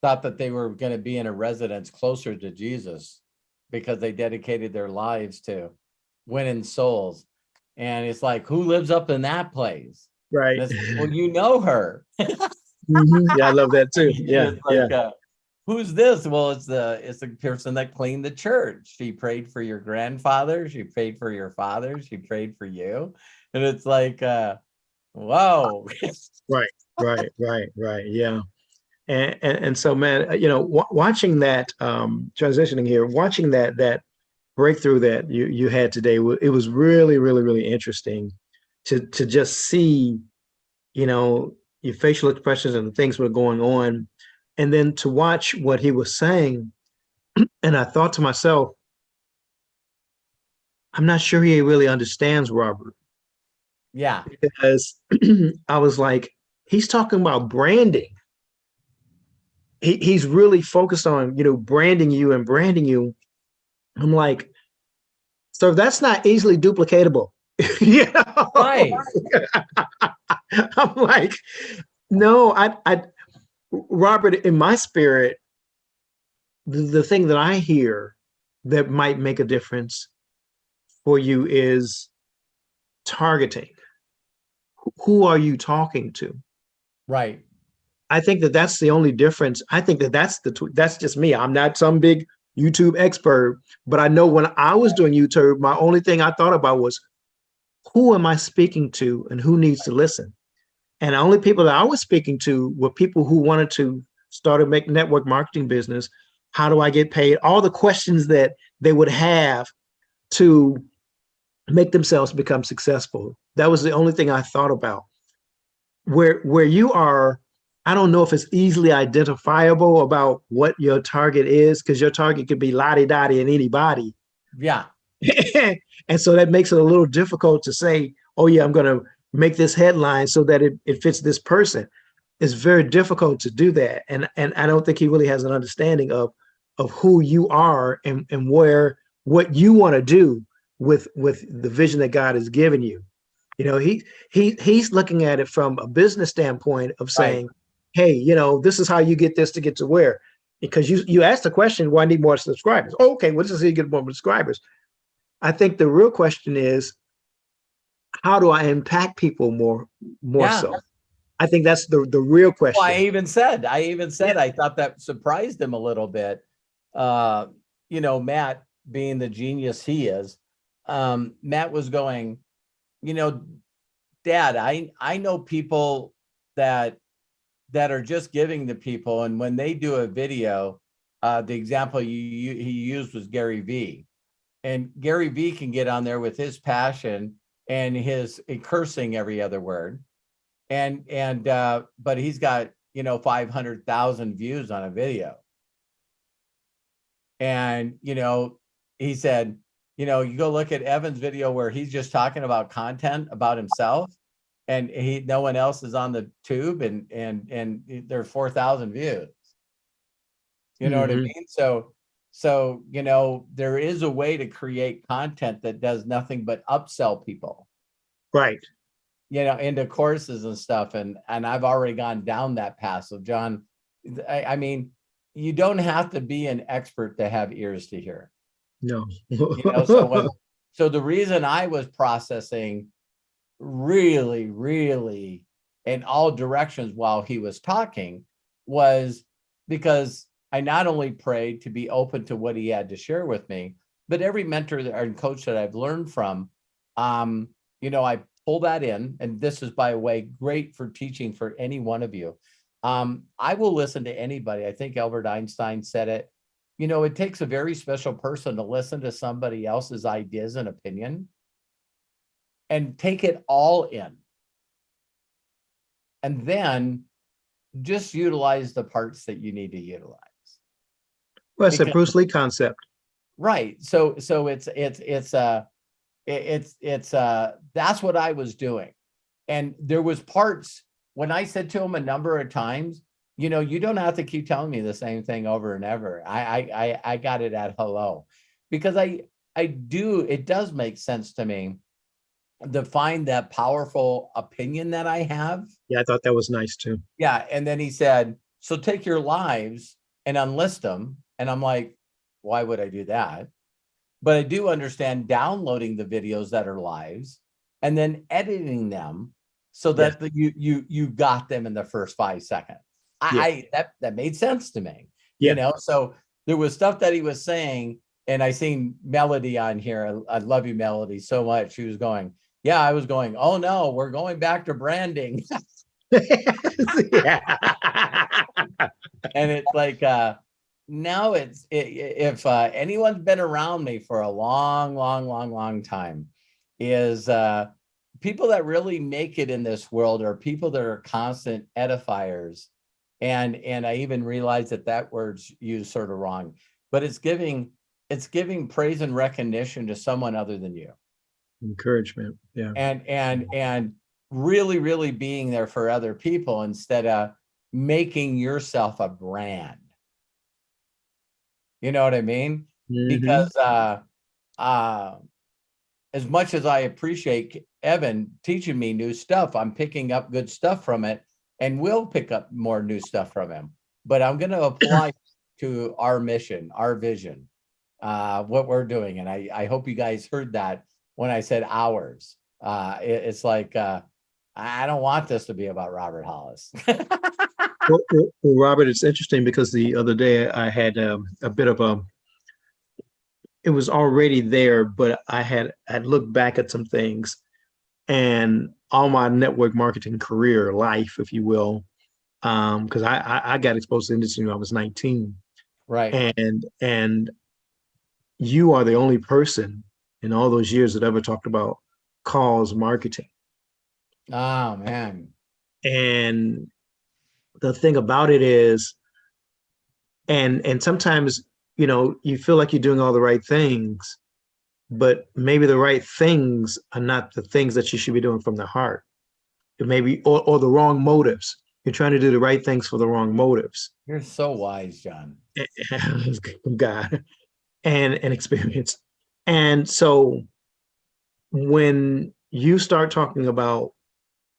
thought that they were going to be in a residence closer to Jesus because they dedicated their lives to winning souls. And it's like, who lives up in that place? Right. Well, you know her. Mm-hmm. Yeah, I love that too. Yeah. Who's this? Well, it's the person that cleaned the church. She prayed for your grandfather. She prayed for your father. She prayed for you. And it's like, whoa. Right. Yeah. And so, man, watching that, transitioning here, watching that breakthrough that you had today, it was really, really, really interesting to just see, your facial expressions and the things that were going on. And then to watch what he was saying. And I thought to myself, I'm not sure he really understands Robert. Yeah. Because I was like, he's talking about branding. He's really focused on, branding you. I'm like, so that's not easily duplicatable. Right. I'm like, no, Robert, in my spirit, the thing that I hear that might make a difference for you is targeting. Who are you talking to? Right. I think that's the only difference. I think that's just me. I'm not some big YouTube expert, but I know when I was doing YouTube, my only thing I thought about was, who am I speaking to and who needs to listen? And the only people that I was speaking to were people who wanted to start a network marketing business. How do I get paid? All the questions that they would have to make themselves become successful. That was the only thing I thought about. Where you are, I don't know if it's easily identifiable about what your target is, because your target could be lottie-dottie and anybody. Yeah. And so that makes it a little difficult to say, oh yeah, I'm going to make this headline so that it fits this person. It's very difficult to do that. And I don't think he really has an understanding of who you are and where what you want to do with the vision that God has given you. You know, he's looking at it from a business standpoint of saying, hey, you know, this is how you get this to get to where. Because you asked the question, well, I need more subscribers. Oh, okay, well, this is how you get more subscribers. I think the real question is, how do I impact people more Yeah. so? I think that's the real question. Well, I even said, I thought that surprised him a little bit. You know, Matt, being the genius he is, Matt was going, you know, Dad, I know people that are just giving to people, and when they do a video, the example he used was Gary Vee, and Gary Vee can get on there with his passion and his cursing every other word, and but he's got, you know, 500,000 views on a video, and you know, he said, you know, you go look at Evan's video where he's just talking about content about himself, and no one else is on the tube, and there are 4,000 views. You know what I mean? So you know, there is a way to create content that does nothing but upsell people, right? You know, into courses and stuff, and I've already gone down that path. So John, I mean, you don't have to be an expert to have ears to hear. No. You know, so the reason I was processing really in all directions while he was talking was because I not only prayed to be open to what he had to share with me, but every mentor and coach that I've learned from, you know, I pull that in, and this is, by the way, great for teaching for any one of you. I will listen to anybody. I think Albert Einstein said it. You know, it takes a very special person to listen to somebody else's ideas and opinion and take it all in. And then just utilize the parts that you need to utilize. Well, it's a Bruce Lee concept. Right. So that's what I was doing. And there was parts when I said to him a number of times, you know, you don't have to keep telling me the same thing over and ever. I got it at hello, because it does make sense to me to find that powerful opinion that I have. Yeah, I thought that was nice too. Yeah. And then he said, so take your lives and unlist them. And I'm like, why would I do that? But I do understand downloading the videos that are lives and then editing them so that you got them in the first 5 seconds. That made sense to me. Yeah. You know, so there was stuff that he was saying, and I seen Melody on here. I love you, Melody, so much. She was going, yeah, I was going, oh no, we're going back to branding. Yeah. And it's like, now if anyone's been around me for a long time, is people that really make it in this world are people that are constant edifiers. And I even realized that word's used sort of wrong, but it's giving praise and recognition to someone other than you. Encouragement. Yeah. And really being there for other people instead of making yourself a brand. You know what I mean? Mm-hmm. Because as much as I appreciate Evan teaching me new stuff, I'm picking up good stuff from it, and will pick up more new stuff from him. But I'm going to apply to our mission, our vision, what we're doing. And I hope you guys heard that when I said ours. It's like, I don't want this to be about Robert Hollis. Well, Robert, it's interesting because the other day I had a bit of it was already there, but I looked back at some things, and all my network marketing career life, if you will, because I got exposed to the industry when I was 19. Right. And you are the only person in all those years that ever talked about cause marketing. Oh, man. And the thing about it is, and sometimes, you know, you feel like you're doing all the right things, but maybe the right things are not the things that you should be doing from the heart. It maybe or the wrong motives. You're trying to do the right things for the wrong motives. You're so wise, John. From God and experience. And so when you start talking about,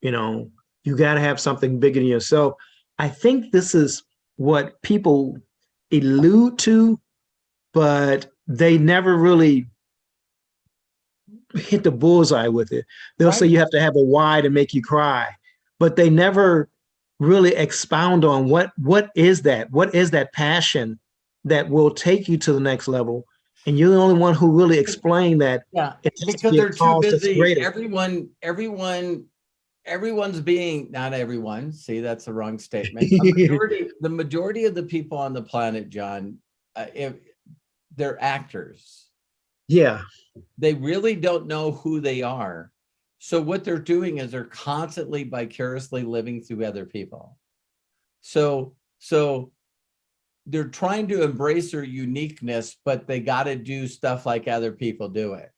you got to have something bigger than yourself, I think this is what people allude to, but they never really hit the bullseye with it. They'll say Right. you have to have a why to make you cry, but they never really expound on what is that? What is that passion that will take you to the next level? And you're the only one who really explained that. Yeah, It has to because be a they're too cause that's busy. greater. Everyone's being, not everyone. See, that's the wrong statement. The majority of the people on the planet, John, if they're actors, Yeah, they really don't know who they are. So what they're doing is they're constantly vicariously living through other people. So they're trying to embrace their uniqueness, but they got to do stuff like other people do it.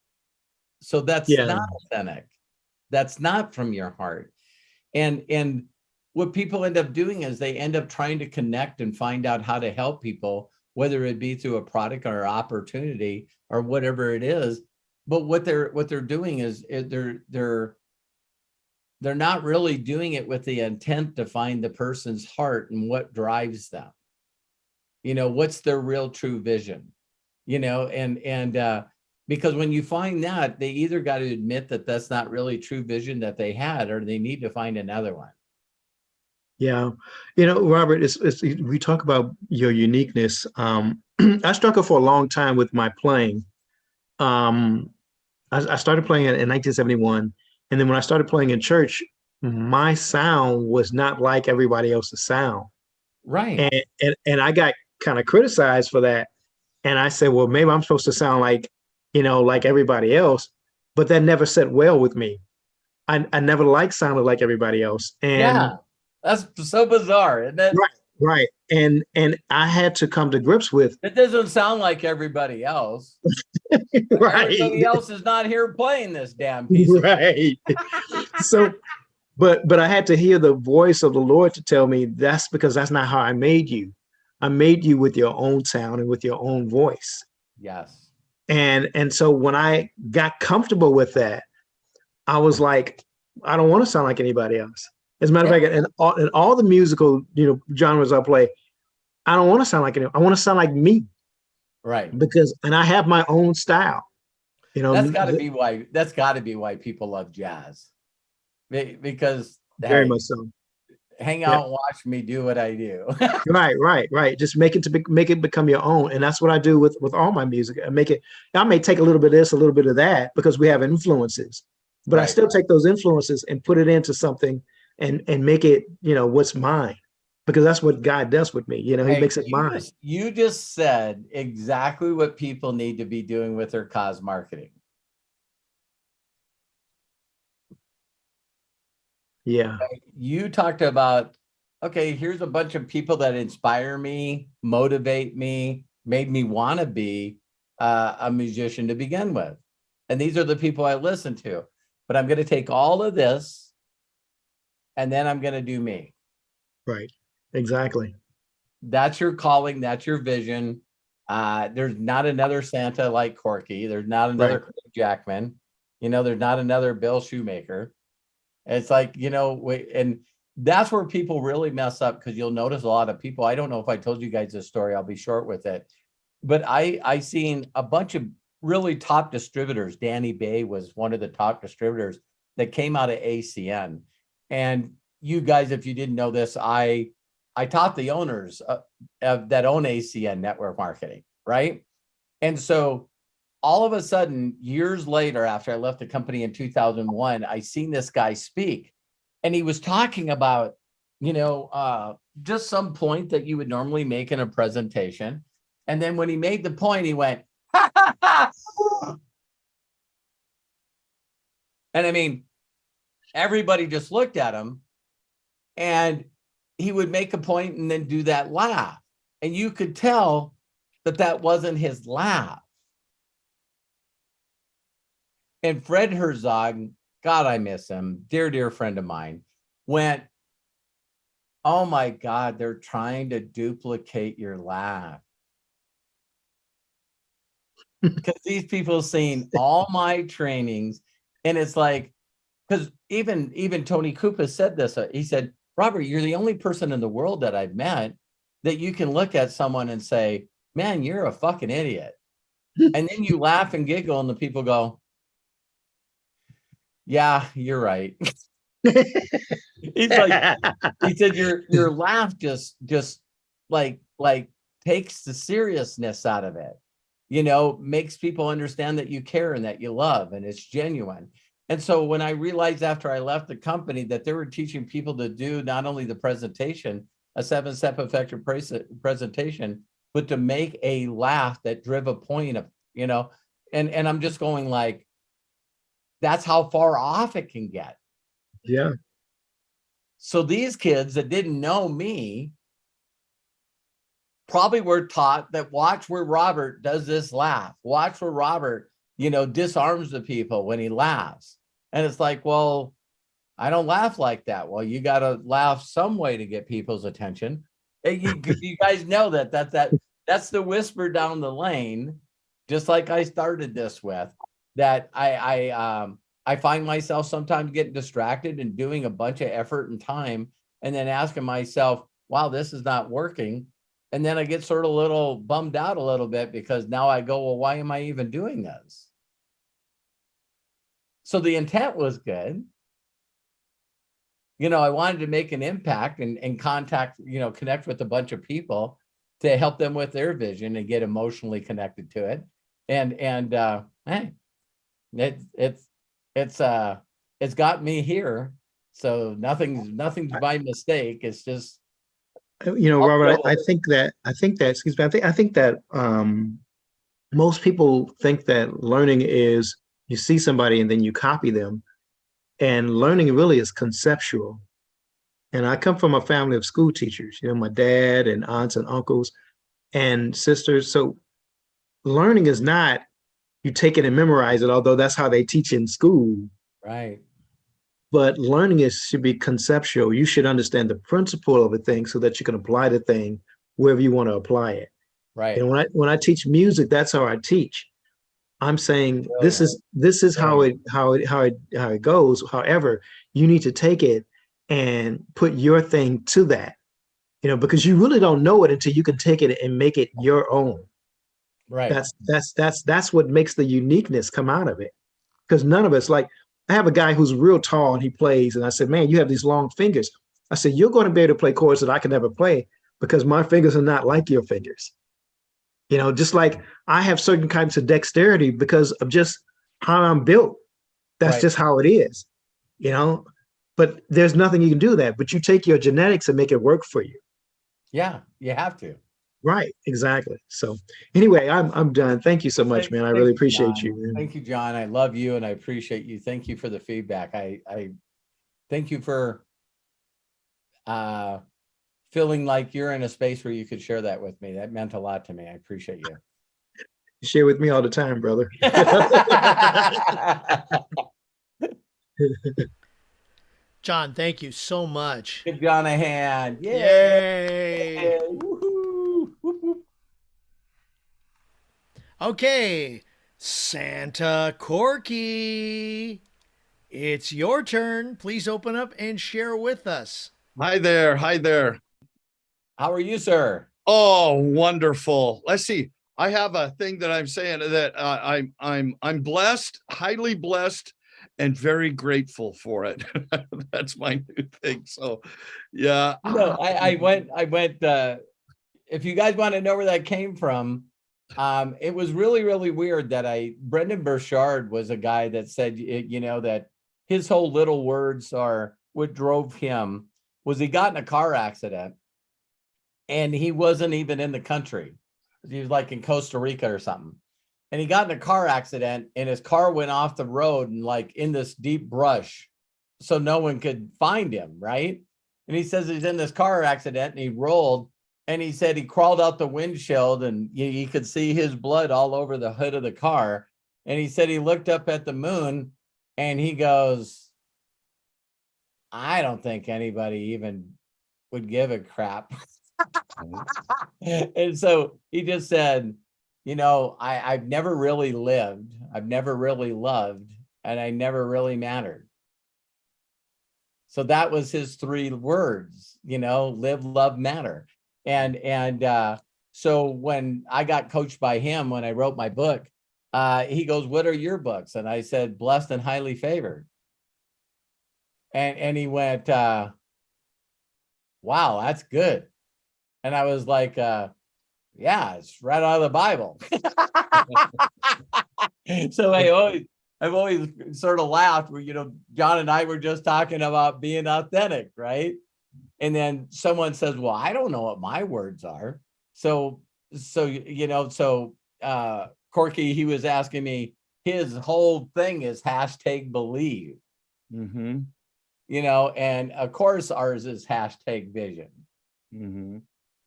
So that's yeah, not authentic. That's not from your heart. And what people end up doing is they end up trying to connect and find out how to help people, whether it be through a product or opportunity or whatever it is. But what they're doing is they're not really doing it with the intent to find the person's heart and what drives them. What's their real true vision, and because when you find that, they either got to admit that that's not really true vision that they had, or they need to find another one. yeah. Robert, we talk about your uniqueness. I struggled for a long time with my playing. I started playing in 1971, and then when I started playing in church, my sound was not like everybody else's sound, Right. and I got kind of criticized for that. And I said, well, maybe I'm supposed to sound like, like everybody else, but that never set well with me. I never liked sounding like everybody else. And Yeah. That's so bizarre, isn't it? right. And I had to come to grips with It doesn't sound like everybody else. right. Everybody else is not here playing this damn piece. Right. So but I had to hear the voice of the Lord to tell me that's because that's not how I made you. I made you with your own sound and with your own voice. Yes. And so when I got comfortable with that, I was like, I don't want to sound like anybody else. As a matter of fact, in all the musical, genres I play, I don't want to sound like anyone. I want to sound like me. Right. And I have my own style. That's got to be why people love jazz. Because very much so. Hang out and watch me do what I do. Right. Just make it become your own. And that's what I do with all my music. I may take a little bit of this, a little bit of that, because we have influences, but I still take those influences and put it into something and make it, what's mine, because that's what God does with me. He makes it mine. You just said exactly what people need to be doing with their cause marketing. Yeah. You talked about, okay, here's a bunch of people that inspire me, motivate me, made me want to be a musician to begin with. And these are the people I listen to. But I'm going to take all of this and then I'm going to do me. Right. Exactly. That's your calling. That's your vision. There's not another Santa like Corky. There's not another Craig Jackman. There's not another Bill Shoemaker. It's like, and that's where people really mess up, because you'll notice a lot of people. I don't know if I told you guys this story. I'll be short with it. But I seen a bunch of really top distributors. Danny Bay was one of the top distributors that came out of ACN. And you guys, if you didn't know this, I taught the owners of that own ACN network marketing, right? And so all of a sudden, years later, after I left the company in 2001, I seen this guy speak, and he was talking about, just some point that you would normally make in a presentation. And then when he made the point, he went, ha, ha, ha. And I mean, everybody just looked at him, and he would make a point and then do that laugh. And you could tell that wasn't his laugh. And Fred Herzog, God, I miss him, dear friend of mine, went, oh my God, they're trying to duplicate your laugh. Because these people seen all my trainings, and it's like, because even Tony Kupa said this. He said, Robert, you're the only person in the world that I've met that you can look at someone and say, man, you're a fucking idiot. And then you laugh and giggle, and the people go, yeah, you're right. He's like, he said, your laugh just like takes the seriousness out of it, makes people understand that you care and that you love, and it's genuine. And so when I realized after I left the company that they were teaching people to do not only the presentation, a 7-step effective presentation, but to make a laugh that drove a point of, and I'm just going like, that's how far off it can get. Yeah. So these kids that didn't know me probably were taught that watch where Robert does this laugh. Watch where Robert, disarms the people when he laughs. And it's like, well, I don't laugh like that. Well, you got to laugh some way to get people's attention. You guys know that's the whisper down the lane, just like I started this with, that I find myself sometimes getting distracted and doing a bunch of effort and time, and then asking myself, wow, this is not working. And then I get sort of a little bummed out a little bit, because now I go, well, why am I even doing this? So the intent was good. I wanted to make an impact and contact, connect with a bunch of people to help them with their vision and get emotionally connected to it. And hey, it's got me here. So nothing's by mistake. It's just, Robert, I think that most people think that learning is you see somebody and then you copy them, and learning really is conceptual. And I come from a family of school teachers, my dad and aunts and uncles and sisters. So learning is not you take it and memorize it, although that's how they teach in school. right. But learning should be conceptual. You should understand the principle of a thing so that you can apply the thing wherever you want to apply it. Right. And when I teach music, that's how I teach. I'm saying this is how it goes. However, you need to take it and put your thing to that, because you really don't know it until you can take it and make it your own. Right. That's what makes the uniqueness come out of it. Because none of us, like, I have a guy who's real tall and he plays, and I said, man, you have these long fingers. I said, you're going to be able to play chords that I can never play because my fingers are not like your fingers. Just like I have certain kinds of dexterity because of just how I'm built. That's right. just how it is, but there's nothing you can do that, but you take your genetics and make it work for you. Yeah, you have to. Right. Exactly. So anyway, I'm done. Thank you so much, man. I really appreciate you. Man. Thank you, John. I love you and I appreciate you. Thank you for the feedback. I thank you for feeling like you're in a space where you could share that with me. That meant a lot to me. I appreciate you. You share with me all the time, brother. John, thank you so much. Give John a hand. Yay. Woo-hoo. Whoop-whoop. Okay, Santa Corky, it's your turn. Please open up and share with us. Hi there. Hi there. How are you, sir? Oh, wonderful. Let's see. I have a thing that I'm saying that I'm blessed, highly blessed, and very grateful for it. That's my new thing. So, yeah. I went. If you guys want to know where that came from, it was really, really weird that Brendan Burchard was a guy that said, that his whole little words are what drove him was he got in a car accident and he wasn't even in the country. He was like in Costa Rica or something. And he got in a car accident and his car went off the road and like in this deep brush. So no one could find him. Right. And he says he's in this car accident and he rolled. And he said he crawled out the windshield and he could see his blood all over the hood of the car. And he said he looked up at the moon and he goes, I don't think anybody even would give a crap. And so he just said, I've never really lived, I've never really loved, and I never really mattered. So that was his 3 words, live, love, matter. And so when I got coached by him, when I wrote my book, he goes, what are your books? And I said, Blessed and Highly Favored. And he went, wow, that's good. And I was like, yeah, it's right out of the Bible. So I've always sort of laughed where, John and I were just talking about being authentic, right? And then someone says, well, I don't know what my words are. So Corky, he was asking me, his whole thing is #believe. Mm-hmm. And of course ours is #vision. Mm-hmm.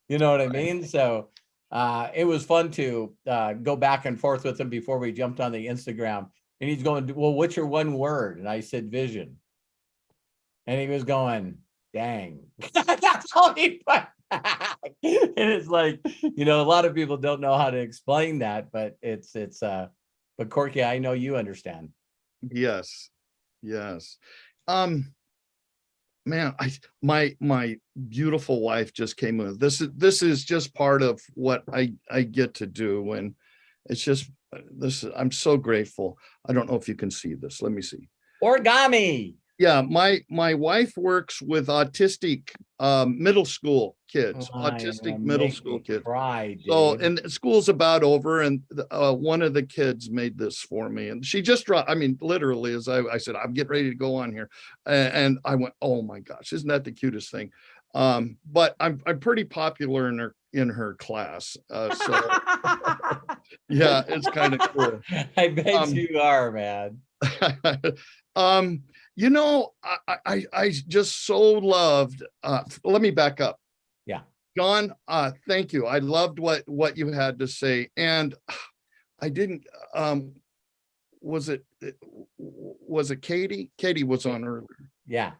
You know what I mean? So it was fun to go back and forth with him before we jumped on the Instagram. And he's going, well, what's your one word? And I said, vision. And he was going, dang. That's all he put back. And it's like, a lot of people don't know how to explain that, but but Corky, I know you understand. Yes. Man, my beautiful wife just came with this is just part of what I get to do, and it's just I'm so grateful. I don't know if you can see this. Let me see. Origami. Yeah, my wife works with autistic middle school kids, middle school kids. Cry, dude. So, and school's about over, and one of the kids made this for me, and she just dropped. I mean, literally, as I said, I'm getting ready to go on here, and I went, oh my gosh, isn't that the cutest thing? But I'm pretty popular in her class, so yeah, it's kind of cool. I bet you are, man. I just so loved, let me back up. Yeah. John, thank you. I loved what you had to say. And I didn't, was it Katie? Katie was on earlier. Yeah.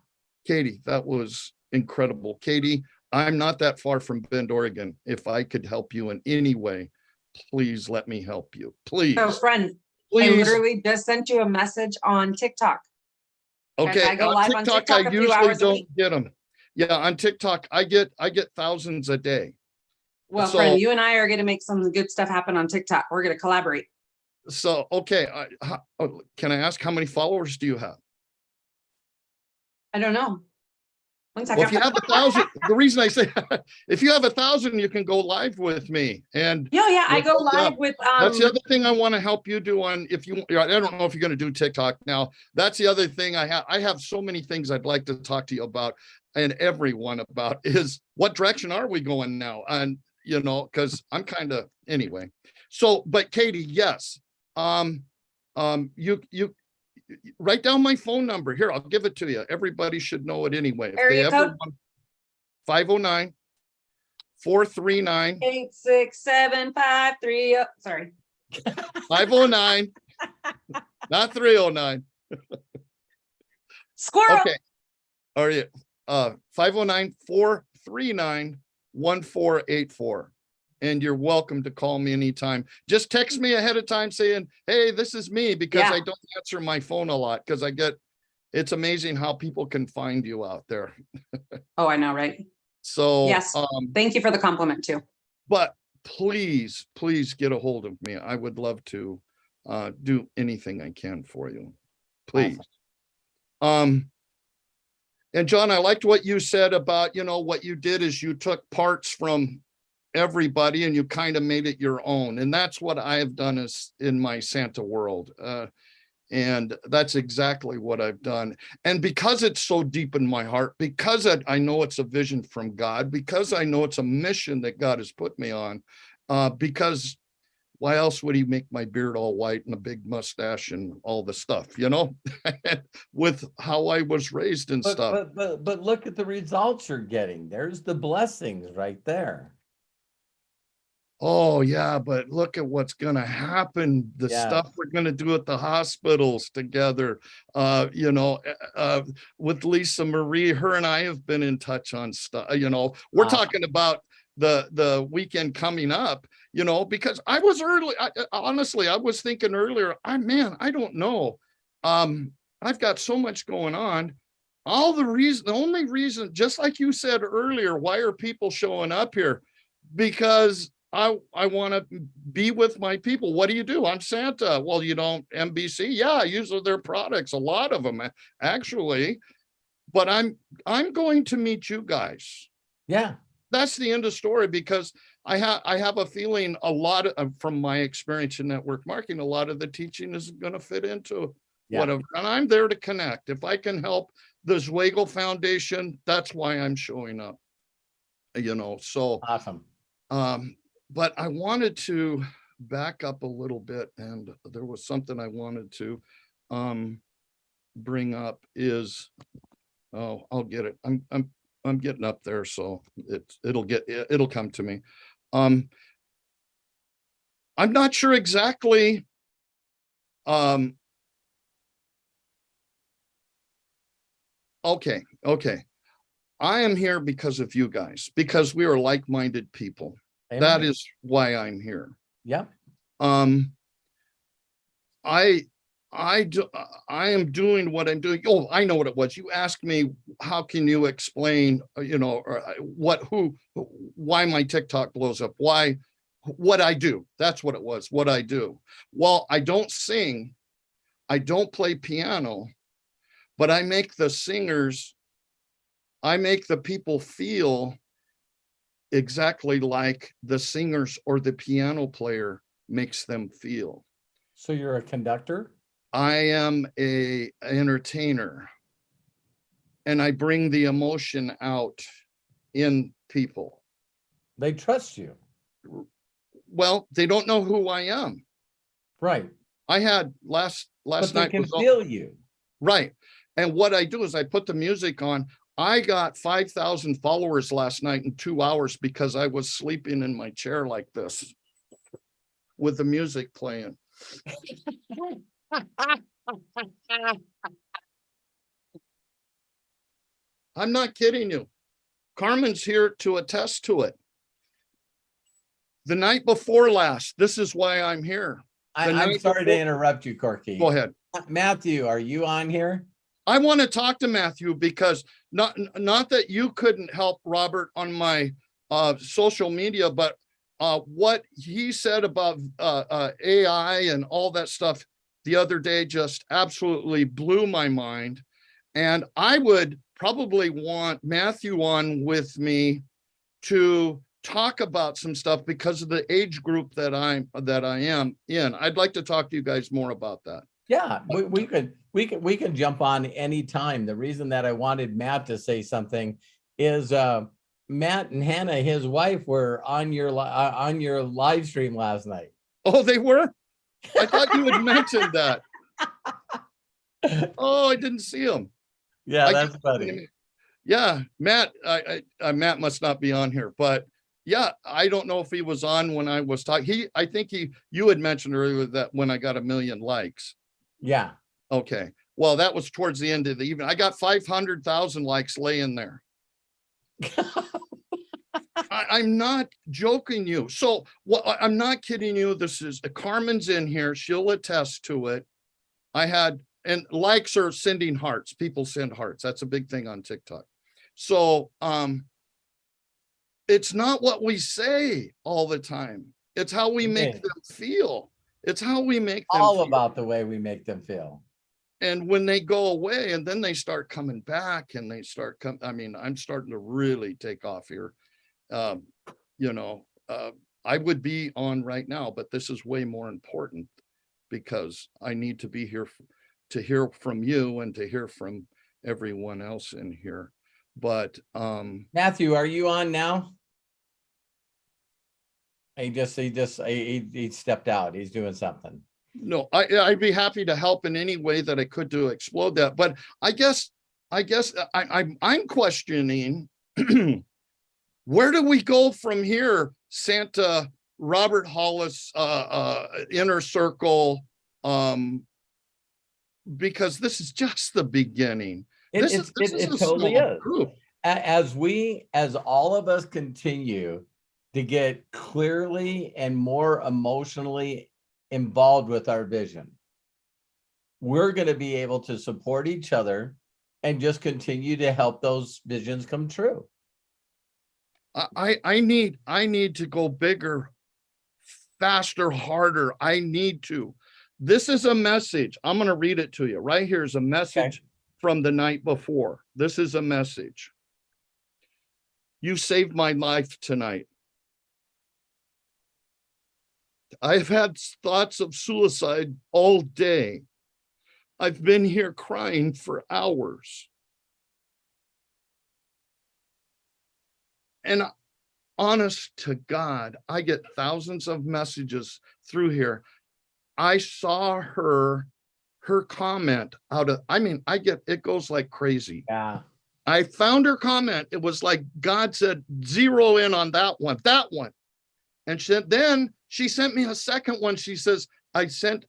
Katie, that was incredible. Katie, I'm not that far from Bend, Oregon. If I could help you in any way, please let me help you. Please. So friend, Please. I literally just sent you a message on TikTok. Okay, I go live on TikTok I a few usually hours a don't week. get them. Yeah, on TikTok, I get thousands a day. Well, So- friend, you and I are going to make some good stuff happen on TikTok. We're going to collaborate. So, okay, can I ask how many followers do you have? I don't know. One second. Well, if you have 1,000, the reason I say, if you have 1,000, you can go live with me. And Yeah, I go Yeah. live with that's the other thing I want to help you do on, I don't know if you're going to do TikTok now. That's the other thing I have so many things I'd like to talk to you about, and everyone about, is what direction are we going now? And, because I'm kind of, anyway. So, but Katie, yes. You write down my phone number here. I'll give it to you. Everybody should know it anyway. Area code? 509-439. 86753. Sorry. 509, not 309. Squirrel. Okay. All right. 509-439-1484. And you're welcome to call me anytime. Just text me ahead of time saying, hey, this is me, because Yeah. I don't answer my phone a lot, because it's amazing how people can find you out there. Oh, I know, right? So Yes. Thank you for the compliment too. but please get a hold of me. I would love to do anything I can for you. Please. And John, I liked what you said about, what you did is you took parts from everybody and you kind of made it your own. And that's what I have done in my Santa world. And that's exactly what I've done. And because it's so deep in my heart, because I know it's a vision from God, because I know it's a mission that God has put me on, because why else would he make my beard all white and a big mustache and all the stuff, with how I was raised and stuff. But look at the results you're getting. There's the blessings right there. oh yeah, but look at what's going to happen, the Yeah. stuff we're going to do at the hospitals together, with Lisa Marie. Her and I have been in touch on stuff. We're talking about the weekend coming up, because I was honestly, I was thinking earlier, I don't know. I've got so much going on. The only reason, just like you said earlier, why are people showing up here? Because I want to be with my people. What do you do? I'm Santa. Well, you don't NBC. Yeah, I use their products, a lot of them actually. But I'm going to meet you guys. Yeah. That's the end of story, because I have a feeling from my experience in network marketing, a lot of the teaching is going to fit into whatever. And I'm there to connect. If I can help the Zweigel Foundation, that's why I'm showing up. So Awesome. But I wanted to back up a little bit, and there was something I wanted to bring up I'll get it. I'm getting up there, so it'll come to me. I'm not sure exactly. Okay. I am here because of you guys, because we are like-minded people. Amen. That is why I'm here. Yep. I am doing what I'm doing. Oh, I know what it was. You asked me, how can you explain, why my TikTok blows up, what I do. That's what it was, what I do. Well, I don't sing, I don't play piano, but I make the people feel exactly like the singers or the piano player makes them feel. So you're a conductor? I am an entertainer, and I bring the emotion out in people. They trust you. Well, they don't know who I am. Right. I had last But night they can feel you. Right. And what I do is I put the music on. I got 5,000 followers last night in 2 hours because I was sleeping in my chair like this with the music playing. I'm not kidding you. Carmen's here to attest to it. The night before last, this is why I'm here. I'm sorry to interrupt you, Corky. Go ahead. Matthew, are you on here? I want to talk to Matthew, because not that you couldn't help Robert on my social media, but what he said about AI and all that stuff the other day just absolutely blew my mind. And I would probably want Matthew on with me to talk about some stuff because of the age group that I am in. I'd like to talk to you guys more about that. Yeah, we can jump on anytime. The reason that I wanted Matt to say something is Matt and Hannah, his wife, were on your live stream last night. Oh, they were? I thought you had mentioned that. Oh, I didn't see him. Yeah, that's funny. Yeah, Matt, Matt must not be on here, but yeah, I don't know if he was on when I was talking. I think you had mentioned earlier that when I got 1 million likes. Yeah. Okay. Well, that was towards the end of the evening. I got 500,000 likes laying there. I'm not joking you. So I'm not kidding you. This is Carmen's in here. She'll attest to it. And likes are sending hearts. People send hearts. That's a big thing on TikTok. So it's not what we say all the time. It's how we make them feel. It's how we make them all feel. About the way we make them feel. And when they go away and then they start coming back and they start I'm starting to really take off here. I would be on right now, but this is way more important because I need to be here to hear from you and to hear from everyone else in here. But Matthew, are you on now? He stepped out. He's doing something. No, I'd be happy to help in any way that I could to explode that. But I guess I'm questioning where do we go from here, Santa Robert Hollis, Inner Circle, because this is just the beginning. This is a totally small is. group. As all of us continue to get clearly and more emotionally involved with our vision, we're going to be able to support each other and just continue to help those visions come true. I need to go bigger, faster, harder. I need to. This is a message. I'm going to read it to you. Right here is a message from the night before. This is a message. You saved my life tonight. I've had thoughts of suicide all day. I've been here crying for hours. And honest to God, I get thousands of messages through here. I saw her comment out of, it goes like crazy. Yeah. I found her comment. It was like God said, zero in on that one. And then she sent me a second one. She says, I sent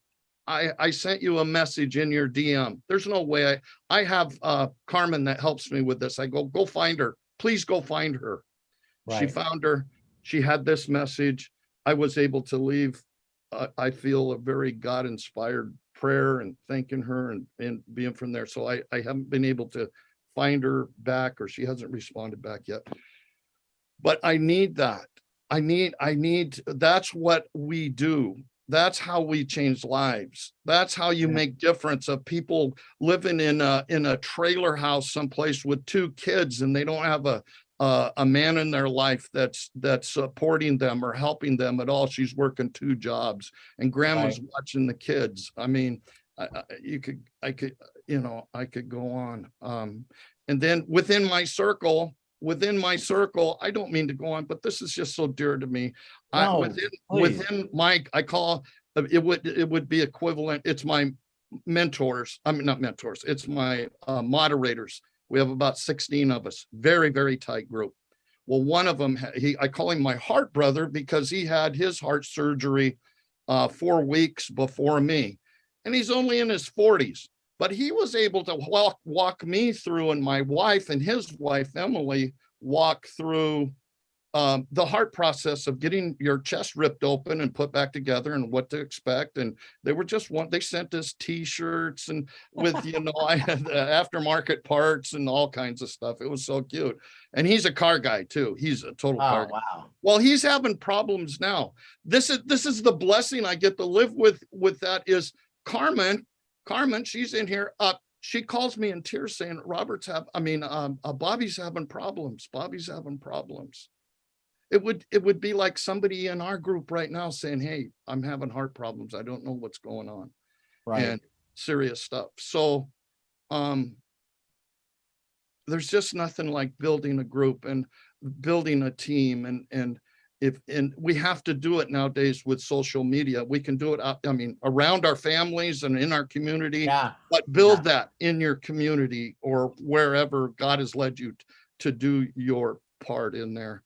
you a message in your DM. There's no way. I have Carmen that helps me with this. I go find her. Please go find her. Right. She found her. She had this message. I was able to leave. I feel a very God-inspired prayer and thanking her and being from there. So I haven't been able to find her back, or she hasn't responded back yet. But I need that. I need, that's what we do. That's how we change lives. That's how you make difference of people living in a trailer house someplace with 2 kids, and they don't have a man in their life that's supporting them or helping them at all. She's working 2 jobs, and grandma's watching the kids. I mean, I could go on. And then within my circle, I don't mean to go on, but this is just so dear to me. Within my, I call it would be equivalent. It's my mentors. I mean, not mentors. It's my moderators. We have about 16 of us, very, very tight group. Well, one of them, I call him my heart brother because he had his heart surgery 4 weeks before me. And he's only in his 40s, but he was able to walk me through, and my wife and his wife, Emily, walk through the heart process of getting your chest ripped open and put back together and what to expect. And they were they sent us t-shirts and with, I had the aftermarket parts and all kinds of stuff. It was so cute. And he's a car guy too. He's a total car guy. Wow. Well, he's having problems now. This is the blessing I get to live with that is Carmen, she's in here. She calls me in tears saying, Bobby's having problems. Bobby's having problems. It would be like somebody in our group right now saying, hey, I'm having heart problems. I don't know what's going on. Right. And serious stuff. So there's just nothing like building a group and building a team. And we have to do it nowadays with social media. We can do it, around our families and in our community, but build that in your community or wherever God has led you to do your part in there.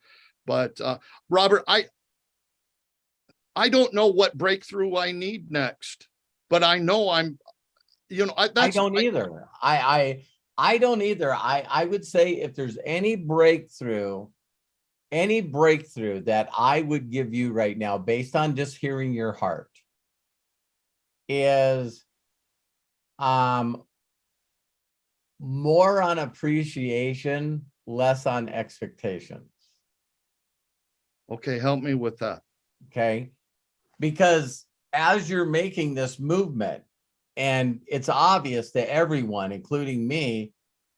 But Robert, I don't know what breakthrough I need next, but I know I don't either. I don't either. I would say if there's any breakthrough that I would give you right now, based on just hearing your heart, is more on appreciation, less on expectations. Okay, help me with that. Okay, because as you're making this movement, and it's obvious to everyone, including me,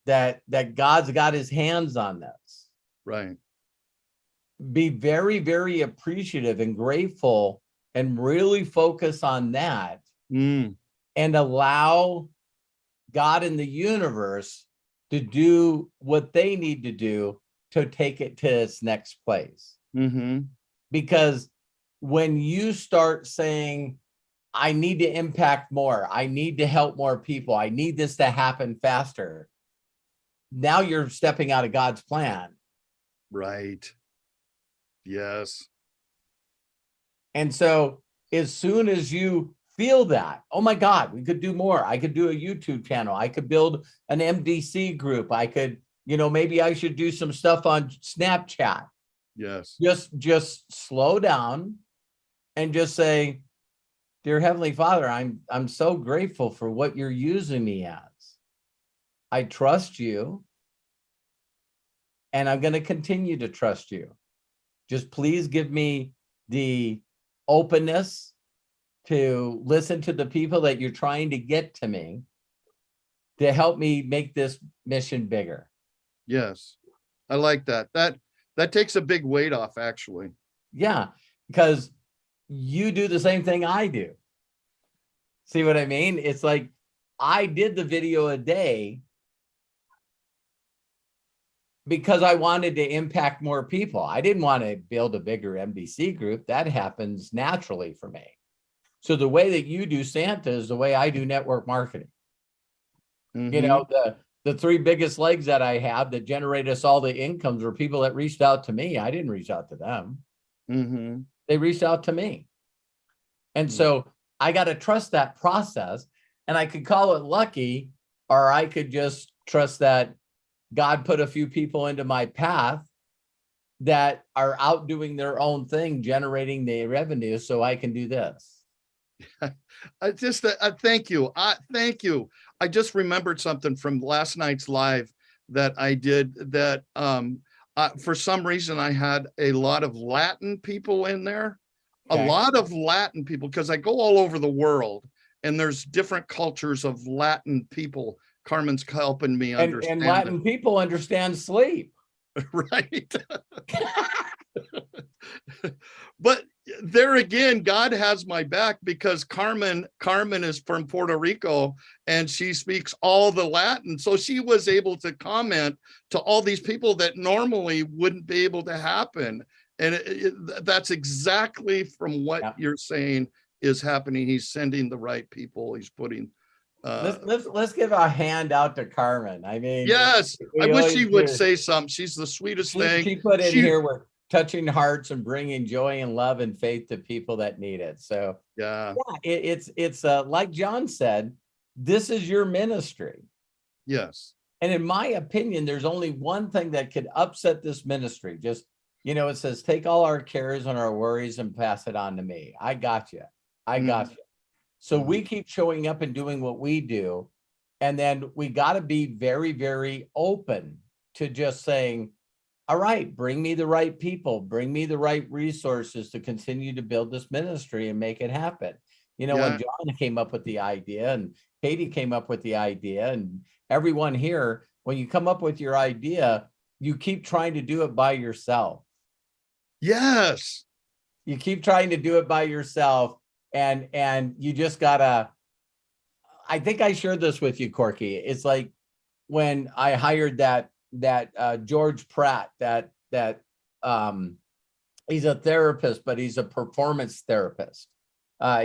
that God's got his hands on this. Right. Be very, very appreciative and grateful and really focus on that and allow God in the universe to do what they need to do to take it to its next place. Mm-hmm. Because when you start saying, I need to impact more, I need to help more people, I need this to happen faster, now you're stepping out of God's plan. Right. Yes. And so as soon as you feel that, oh my God, we could do more. I could do a YouTube channel. I could build an MDC group. I could, maybe I should do some stuff on Snapchat. Yes. Just slow down and just say, dear Heavenly Father, I'm so grateful for what you're using me as. I trust you. And I'm going to continue to trust you. Just please give me the openness to listen to the people that you're trying to get to me to help me make this mission bigger. Yes. I like that. That takes a big weight off, actually. Yeah, because you do the same thing I do. See what I mean? It's like I did the video a day because I wanted to impact more people. I didn't want to build a bigger MDC group. That happens naturally for me. So the way that you do Santa is the way I do network marketing. The three biggest legs that I have that generate us all the incomes were people that reached out to me. I didn't reach out to them. They reached out to me. And so I got to trust that process, and I could call it lucky, or I could just trust that God put a few people into my path that are out doing their own thing, generating the revenue so I can do this. Thank you. Thank you. I just remembered something from last night's live that I did that for some reason I had a lot of Latin people in there, Okay. a lot of Latin people, because I go all over the world and there's different cultures of Latin people. Carmen's helping me understand. And Latin people understand sleep. Right. But there again, God has my back, because Carmen is from Puerto Rico and she speaks all the Latin. So she was able to comment to all these people that normally wouldn't be able to happen. And that's exactly from what you're saying is happening. He's sending the right people. He's putting let's give a hand out to Carmen. I mean, yes, I wish she would say something. She's the sweetest thing. She put in here with touching hearts and bringing joy and love and faith to people that need it. So it's like John said, this is your ministry. Yes. And in my opinion, there's only one thing that could upset this ministry. Just, it says, take all our cares and our worries and pass it on to me. I got you. I got you. So we keep showing up and doing what we do. And then we got to be very, very open to just saying, all right, bring me the right people, bring me the right resources to continue to build this ministry and make it happen. When John came up with the idea and Katie came up with the idea and everyone here, when you come up with your idea, you keep trying to do it by yourself. Yes. You keep trying to do it by yourself. And you just gotta, I think I shared this with you, Corky. It's like when I hired that George Pratt, that he's a therapist, but he's a performance therapist.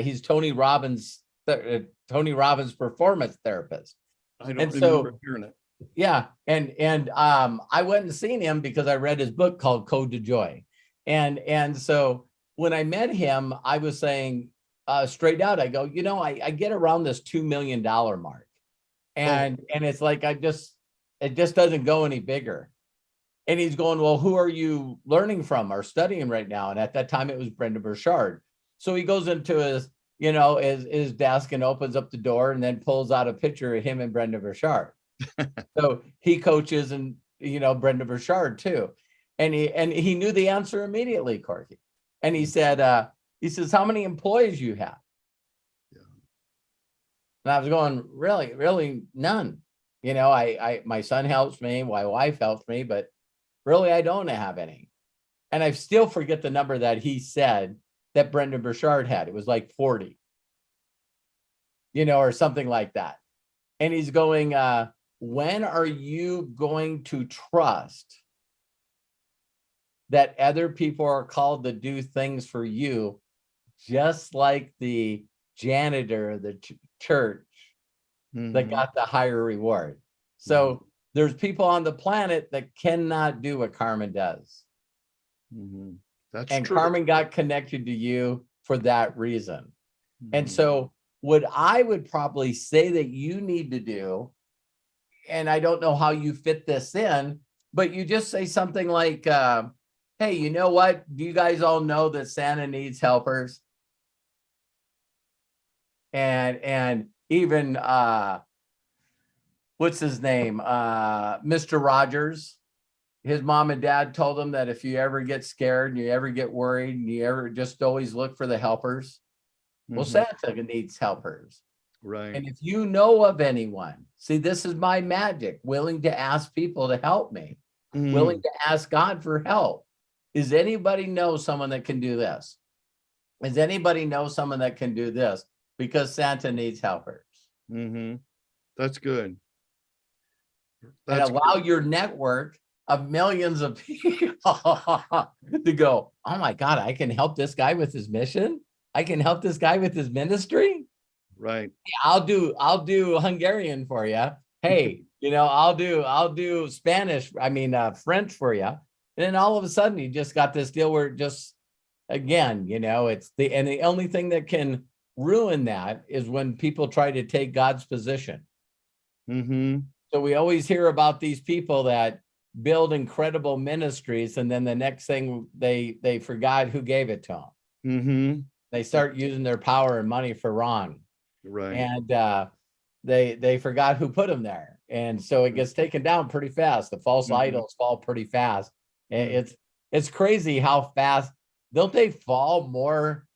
He's Tony Robbins' performance therapist. I don't remember hearing it. Yeah. And I went and seen him because I read his book called Code to Joy. And so when I met him, I was saying straight out, I go, I get around this $2 million mark. And it's like, it just doesn't go any bigger. And he's going, well, who are you learning from or studying right now? And at that time it was Brenda Burchard. So he goes into his desk and opens up the door and then pulls out a picture of him and Brenda Burchard. So he coaches and, Brenda Burchard too. And he knew the answer immediately, Corky. And he said, how many employees you have? Yeah. And I was going, really none. My son helps me, my wife helps me, but really I don't have any. And I still forget the number that he said that Brenda Burchard had. It was like 40, or something like that. And he's going, when are you going to trust that other people are called to do things for you, just like the janitor of the church that got the higher reward? So there's people on the planet that cannot do what Carmen does. That's and true. Carmen got connected to you for that reason. And so what I would probably say that you need to do, and I don't know how you fit this in, but you just say something like, hey, you know what? Do you guys all know that Santa needs helpers? And even what's his name? Mr. Rogers, his mom and dad told him that if you ever get scared and you ever get worried and you ever just always look for the helpers. Well, Santa needs helpers. Right. And if you know of anyone, see, this is my magic, willing to ask people to help me, willing to ask God for help. Does anybody know someone that can do this? Does anybody know someone that can do this? Because Santa needs helpers. That's good. And allow your network of millions of people to go, oh my God, I can help this guy with his mission. I can help this guy with his ministry. Right. I'll do Hungarian for you. Hey, I'll do Spanish. I mean, French for you. And then all of a sudden you just got this deal where just, again, it's the only thing that can ruin that is when people try to take God's position. So we always hear about these people that build incredible ministries, and then the next thing they forgot who gave it to them. They start using their power and money for wrong. Right. And they forgot who put them there. And so it gets taken down pretty fast. The false idols fall pretty fast. It's crazy how fast. Don't they fall more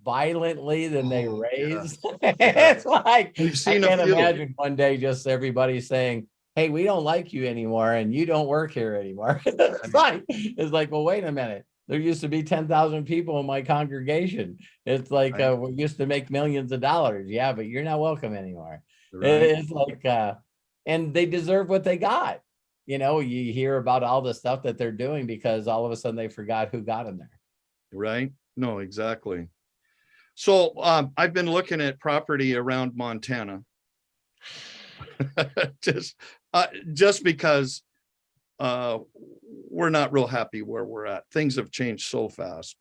violently than they raise? It's like, I can't imagine one day just everybody saying, hey, we don't like you anymore and you don't work here anymore. It's like, well, wait a minute. There used to be 10,000 people in my congregation. It's like, we used to make millions of dollars. Yeah, but you're not welcome anymore. Right. It's like, and they deserve what they got. You hear about all the stuff that they're doing because all of a sudden they forgot who got them there. Right. No, exactly. So I've been looking at property around Montana. just because we're not real happy where we're at. Things have changed so fast.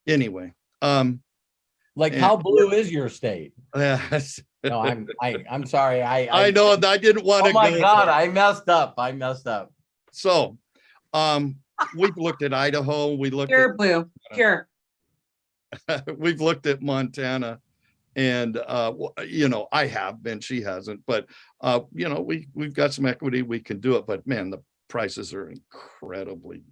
Anyway, how blue is your state? Yes. No, I'm sorry. I know I didn't want to. Oh my God, I messed up. So, we've looked at Idaho. We looked Pure blue. Pure. We've looked at Montana, and I have been. She hasn't, but we've got some equity. We can do it. But man, the prices are incredibly.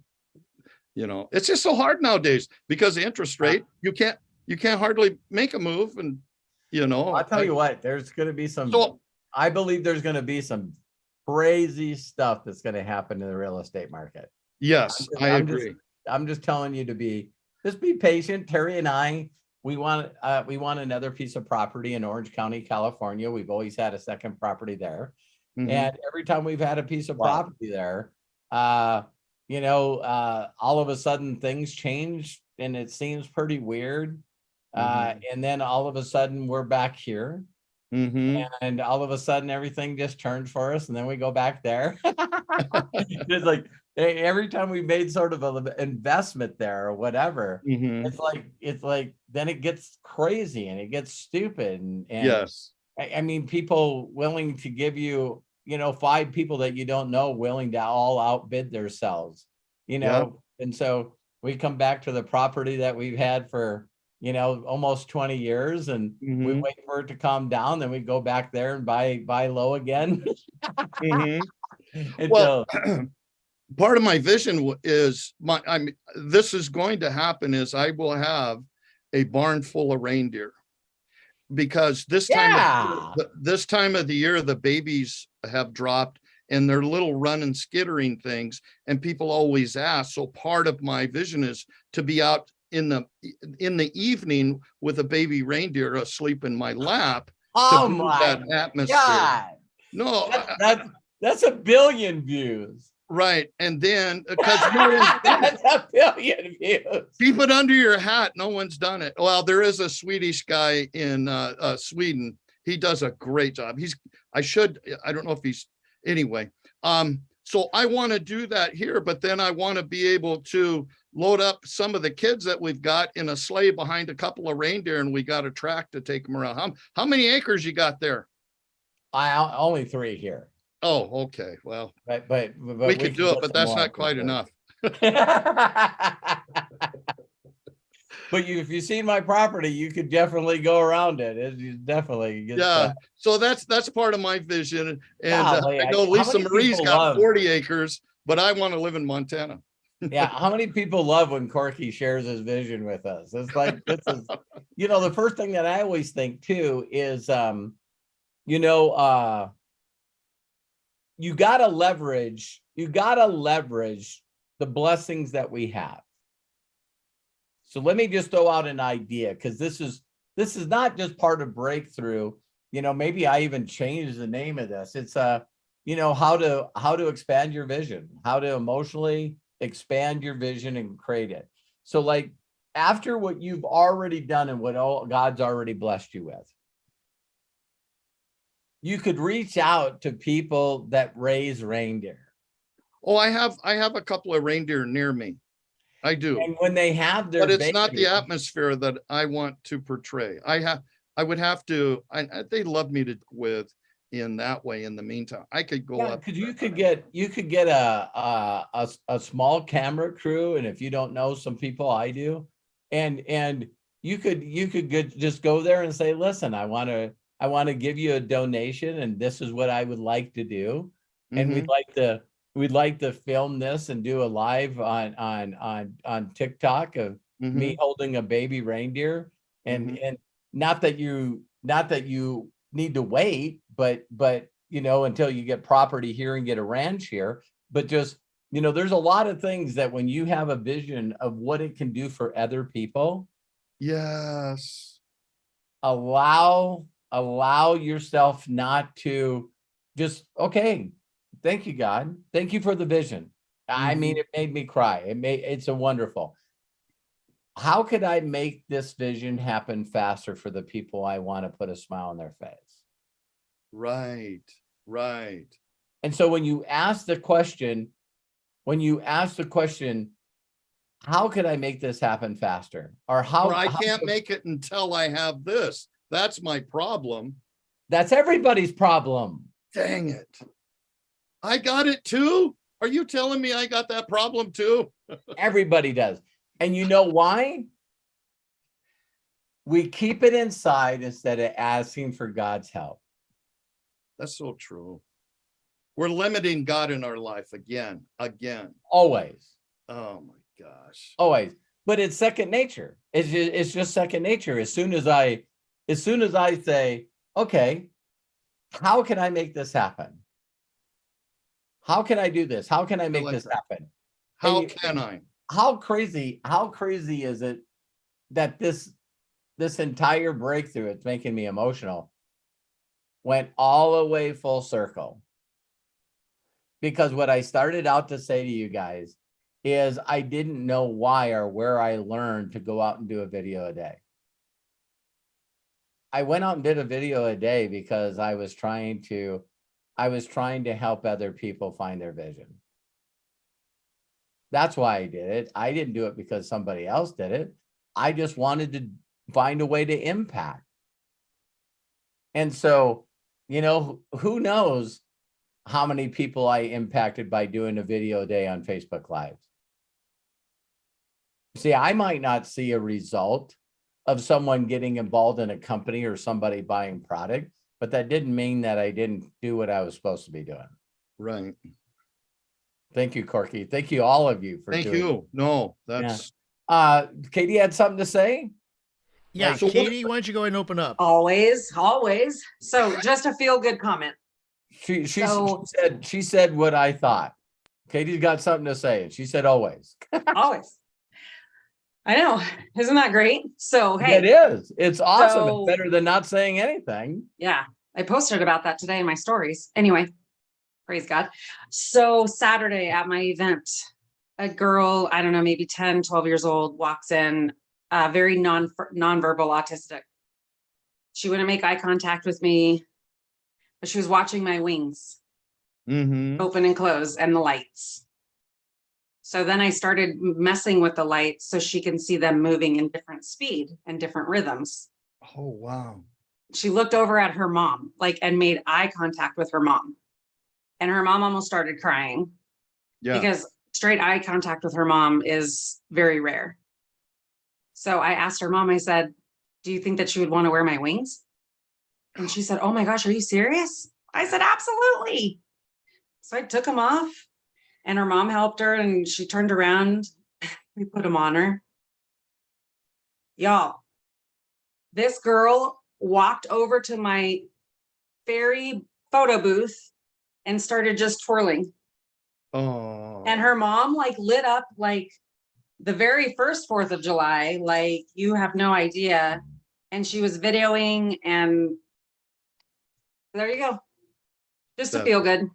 It's just so hard nowadays because the interest rate. You can't hardly make a move, and I'll tell you what. There's going to be some. I believe there's going to be some crazy stuff that's going to happen in the real estate market. Yes, I agree. I'm just telling you to be patient. Terry and I, we want another piece of property in Orange County, California. We've always had a second property there. And every time we've had a piece of property there, all of a sudden things change and it seems pretty weird. And then all of a sudden we're back here. And all of a sudden everything just turns for us and then we go back there. It's like every time we made sort of an investment there or whatever, it's like then it gets crazy and it gets stupid. And yes, I mean, people willing to give you, 5 people that you don't know willing to all outbid themselves, and so we come back to the property that we've had for almost 20 years and we wait for it to calm down. Then we go back there and buy low again. Well, part of my vision is this is going to happen is I will have a barn full of reindeer because this time of the year, the babies have dropped and they're little running, skittering things. And people always ask. So part of my vision is to be out in the evening with a baby reindeer asleep in my lap. Oh to my that atmosphere. God. No, that's 1 billion views. Right. And then because that's 1 billion views. Keep it under your hat. No one's done it. Well, there is a Swedish guy in Sweden. He does a great job. I don't know if he's anyway. So I want to do that here, but then I want to be able to load up some of the kids that we've got in a sleigh behind a couple of reindeer, and we got a track to take them around. How many acres you got there? I only 3 here, Oh, okay. Well, but we could do it, put but some that's more not for quite sure. enough. But if you've seen my property, you could definitely go around it. It's definitely good Yeah. stuff. So that's part of my vision. And Golly, I know how Lisa many Marie's people got love- 40 acres, but I want to live in Montana. Yeah, how many people love when Corky shares his vision with us? It's like, this is, you know, the first thing that I always think too is, you know, you gotta leverage the blessings that we have. So let me just throw out an idea, because this is not just part of Breakthrough. You know, maybe I even changed the name of this. It's you know, how to expand your vision, how to emotionally expand your vision and create it. So like, after what you've already done and what all God's already blessed you with, you could reach out to people that raise reindeer. Oh, I have a couple of reindeer near me. I do. And when they have their But it's not the baby- atmosphere that I want to portray. I would have to, they love me to with in that way. In the meantime, I could go Yeah, up. because you could get a small camera crew, and if you don't know some people, I do, and you could just go there and say, listen, I want to give you a donation, and this is what I would like to do, and Mhm. we'd like to film this and do a live on TikTok of me Mhm. holding a baby reindeer, and Mhm. and not that you need to wait, but you know, until you get property here and get a ranch here, but just, you know, there's a lot of things that when you have a vision of what it can do for other people, Yes. allow yourself not to just, okay, thank you, God, thank you for the vision. I mean, it made me cry. It's a wonderful. How could I make this vision happen faster for the people I want to put a smile on their face? Right. Right. And so when you ask the question, how could I make this happen faster? Or Or I how can't could- make it until I have this. That's my problem. That's everybody's problem. Dang it. I got it too. Are you telling me I got that problem too? Everybody does. And you know why? We keep it inside instead of asking for God's help. That's so true. We're limiting God in our life again. Always. Oh my gosh. Always. But it's second nature. It's just second nature. As soon as I say, okay, how can I make this happen? How can I do this? How can I make this happen? How can I? How crazy is it that this entire breakthrough, it's making me emotional, went all the way full circle? Because what I started out to say to you guys is I didn't know why or where I learned to go out and do a video a day. I went out and did a video a day because I was trying to help other people find their vision. That's why I did it. I didn't do it because somebody else did it. I just wanted to find a way to impact. And so, you know, who knows how many people I impacted by doing a video a day on Facebook Live. See, I might not see a result of someone getting involved in a company or somebody buying product, but that didn't mean that I didn't do what I was supposed to be doing. Right. Thank you, Corky. Thank you, all of you, for Thank doing you. No, that's Katie had something to say? Yeah, Like, so what- Katie, why don't you go ahead and open up? Always. So just a feel good comment. She said what I thought. Katie's got something to say, and she said always. Always. I know. Isn't that great? So, It hey, is. It's awesome. So- It's better than not saying anything. yeah, I posted about that today in my stories. Anyway, praise God. So Saturday at my event, a girl, I don't know, maybe 10, 12 years old, walks in, very nonverbal autistic. She wouldn't make eye contact with me, but she was watching my wings. Mm-hmm. open and close, and the lights. So then I started messing with the lights so she can see them moving in different speed and different rhythms. Oh, wow. She looked over at her mom, like, and made eye contact with her mom. And her mom almost started crying Yeah. because straight eye contact with her mom is very rare. So I asked her mom, I said, do you think that she would want to wear my wings? And she said, oh my gosh, are you serious? I said, absolutely. So I took them off, and her mom helped her, and she turned around. We put them on her. Y'all, this girl walked over to my fairy photo booth and started just twirling. Oh. And her mom like lit up like the very first 4th of July, like you have no idea. And she was videoing, and there you go. Just to That- feel good.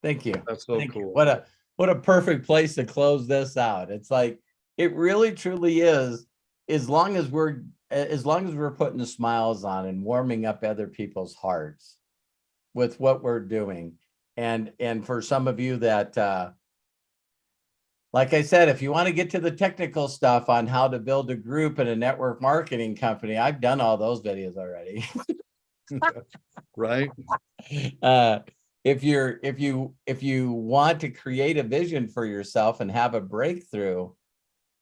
Thank you. That's so Thank you. cool. What a perfect place to close this out. It's like, it really truly is, as long as we're putting the smiles on and warming up other people's hearts with what we're doing. And for some of you that like I said, if you want to get to the technical stuff on how to build a group and a network marketing company, I've done all those videos already. Right. If you want to create a vision for yourself and have a breakthrough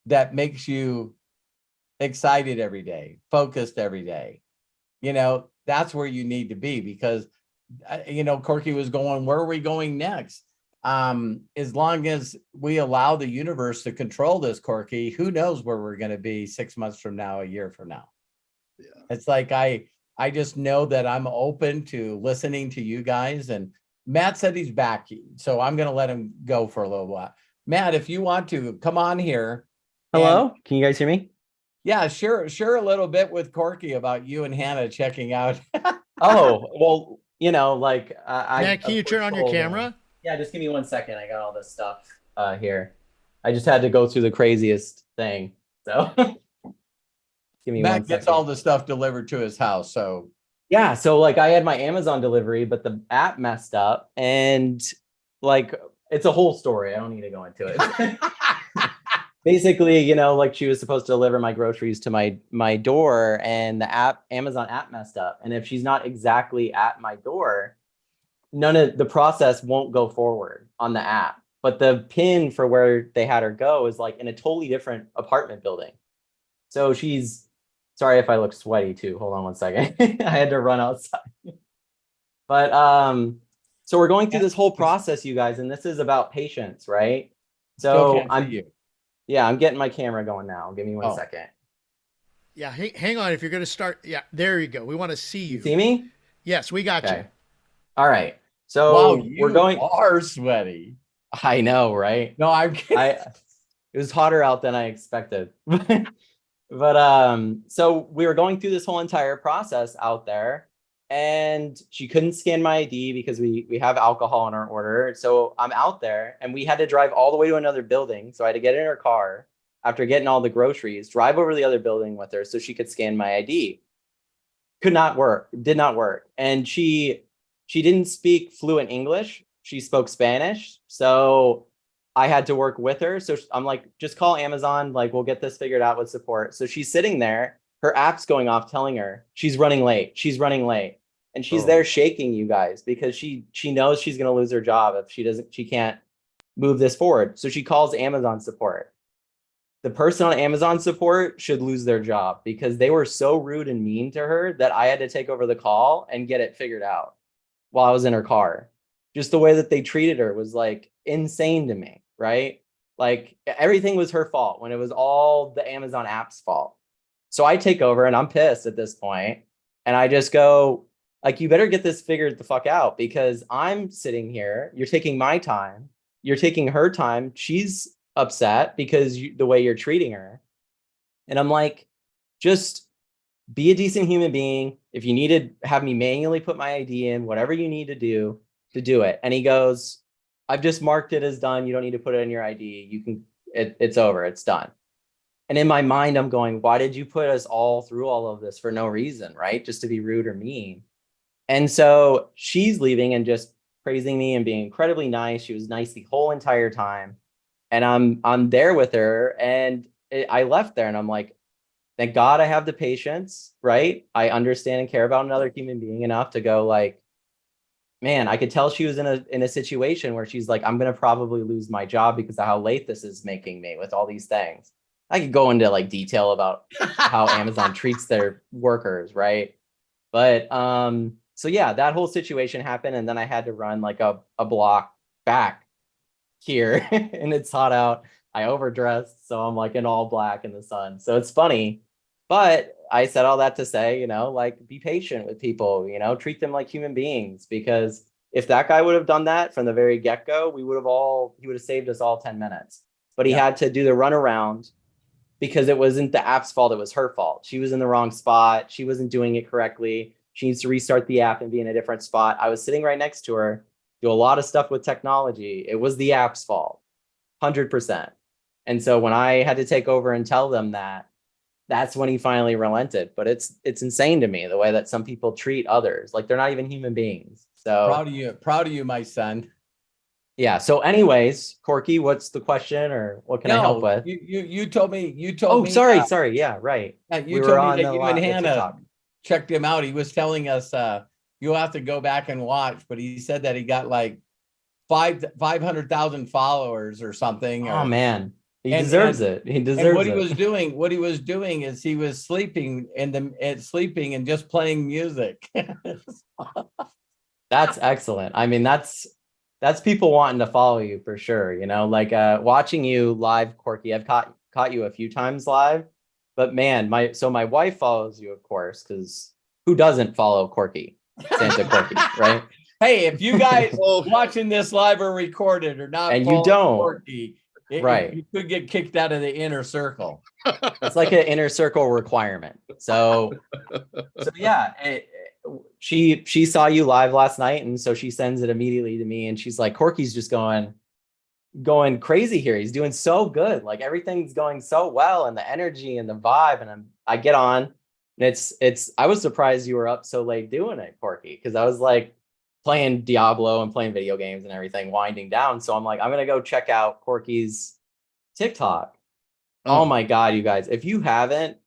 that makes you excited every day, focused every day, that's where you need to be, because Corky was going, where are we going next? As long as we allow the universe to control this, Corky, who knows where we're going to be 6 months from now, a year from now. Yeah. It's like I just know that I'm open to listening to you guys. And Matt said he's back, so I'm going to let him go for a little while. Matt, if you want to come on here. Hello, can you guys hear me? Yeah, sure a little bit with Corky about you and Hannah checking out. Oh, well, Matt, can you turn on your camera? Yeah, just give me 1 second. I got all this stuff here. I just had to go through the craziest thing. So give me 1 Matt second. gets all the stuff delivered to his house. So yeah, so I had my Amazon delivery, but the app messed up, and it's a whole story. I don't need to go into it. Basically, she was supposed to deliver my groceries to my door, and the Amazon app messed up. And if she's not exactly at my door, none of the process won't go forward on the app. But the pin for where they had her go is in a totally different apartment building. So sorry if I look sweaty too. Hold on 1 second. I had to run outside. But so we're going through this whole process, you guys, and this is about patience, right? So I'm getting my camera going now. Give me 1 second. Yeah, hang on. If you're going to start, yeah, there you go. We want to see you. You see me? Yes, we got you. All right. So wow, we're going. Are sweaty. I know, right? No, I'm kidding. It was hotter out than I expected. But so we were going through this whole entire process out there, and she couldn't scan my ID because we have alcohol in our order. So I'm out there, and we had to drive all the way to another building. So I had to get in her car after getting all the groceries, drive over to the other building with her so she could scan my ID. Did not work. And she didn't speak fluent English. She spoke Spanish. So I had to work with her. So I'm like, just call Amazon. We'll get this figured out with support. So she's sitting there, her app's going off telling her she's running late. And she's there shaking, you guys, because she knows she's going to lose her job if she can't move this forward. So she calls Amazon support. The person on Amazon support should lose their job because they were so rude and mean to her that I had to take over the call and get it figured out while I was in her car. Just the way that they treated her was insane to me, right? Everything was her fault when it was all the Amazon app's fault. So I take over and I'm pissed at this point, and I just go, you better get this figured the fuck out, because I'm sitting here, you're taking my time, you're taking her time, she's upset because the way you're treating her. And I'm like, just be a decent human being. If you need to have me manually put my ID in, whatever you need to do it. And he goes, I've just marked it as done. You don't need to put it in your ID. You can, it's over. It's done. And in my mind, I'm going, why did you put us all through all of this for no reason, right? Just to be rude or mean. And so she's leaving and just praising me and being incredibly nice. She was nice the whole entire time. And I'm there with her, and I left there and I'm like, thank God I have the patience, right? I understand and care about another human being enough to go like, man, I could tell she was in a situation where she's like, I'm gonna probably lose my job because of how late this is making me with all these things. I could go into like detail about how Amazon treats their workers, right? But so yeah, that whole situation happened, and then I had to run like a block back here and it's hot out. I overdressed, so I'm like in all black in the sun. So it's funny, but I said all that to say, like be patient with people, treat them like human beings, because if that guy would have done that from the very get-go, he would have saved us all 10 minutes. But he had to do the runaround because it wasn't the app's fault, it was her fault. She was in the wrong spot. She wasn't doing it correctly. She needs to restart the app and be in a different spot. I was sitting right next to her, do a lot of stuff with technology. It was the app's fault, 100%. And so when I had to take over and tell them that, that's when he finally relented. But it's insane to me the way that some people treat others like they're not even human beings. So proud of you, my son. Yeah. So anyways, Corky, what's the question, or what can I help with? You told me. Oh, sorry. Yeah, right. You told me that you and Hannah checked him out. He was telling us you'll have to go back and watch, but he said that he got like 500,000 followers or something. Oh man, he deserves it. He deserves it. What he was doing is he was sleeping and just playing music. That's excellent. I mean, that's people wanting to follow you for sure. Like watching you live, Corky. I've caught you a few times live, but man, my wife follows you, of course, because who doesn't follow Corky? Santa Corky, right? Hey, if you guys watching this live or recorded or not, and you don't, Corky, right, you could get kicked out of the inner circle. It's like an inner circle requirement. So yeah, she saw you live last night, and so she sends it immediately to me, and she's like, Corky's just going crazy here. He's doing so good. Like everything's going so well, and the energy and the vibe. And I get on. And I was surprised you were up so late doing it, Corky, because I was like playing Diablo and playing video games and everything, winding down. So I'm like, I'm going to go check out Corky's TikTok. Oh my God, you guys, if you haven't,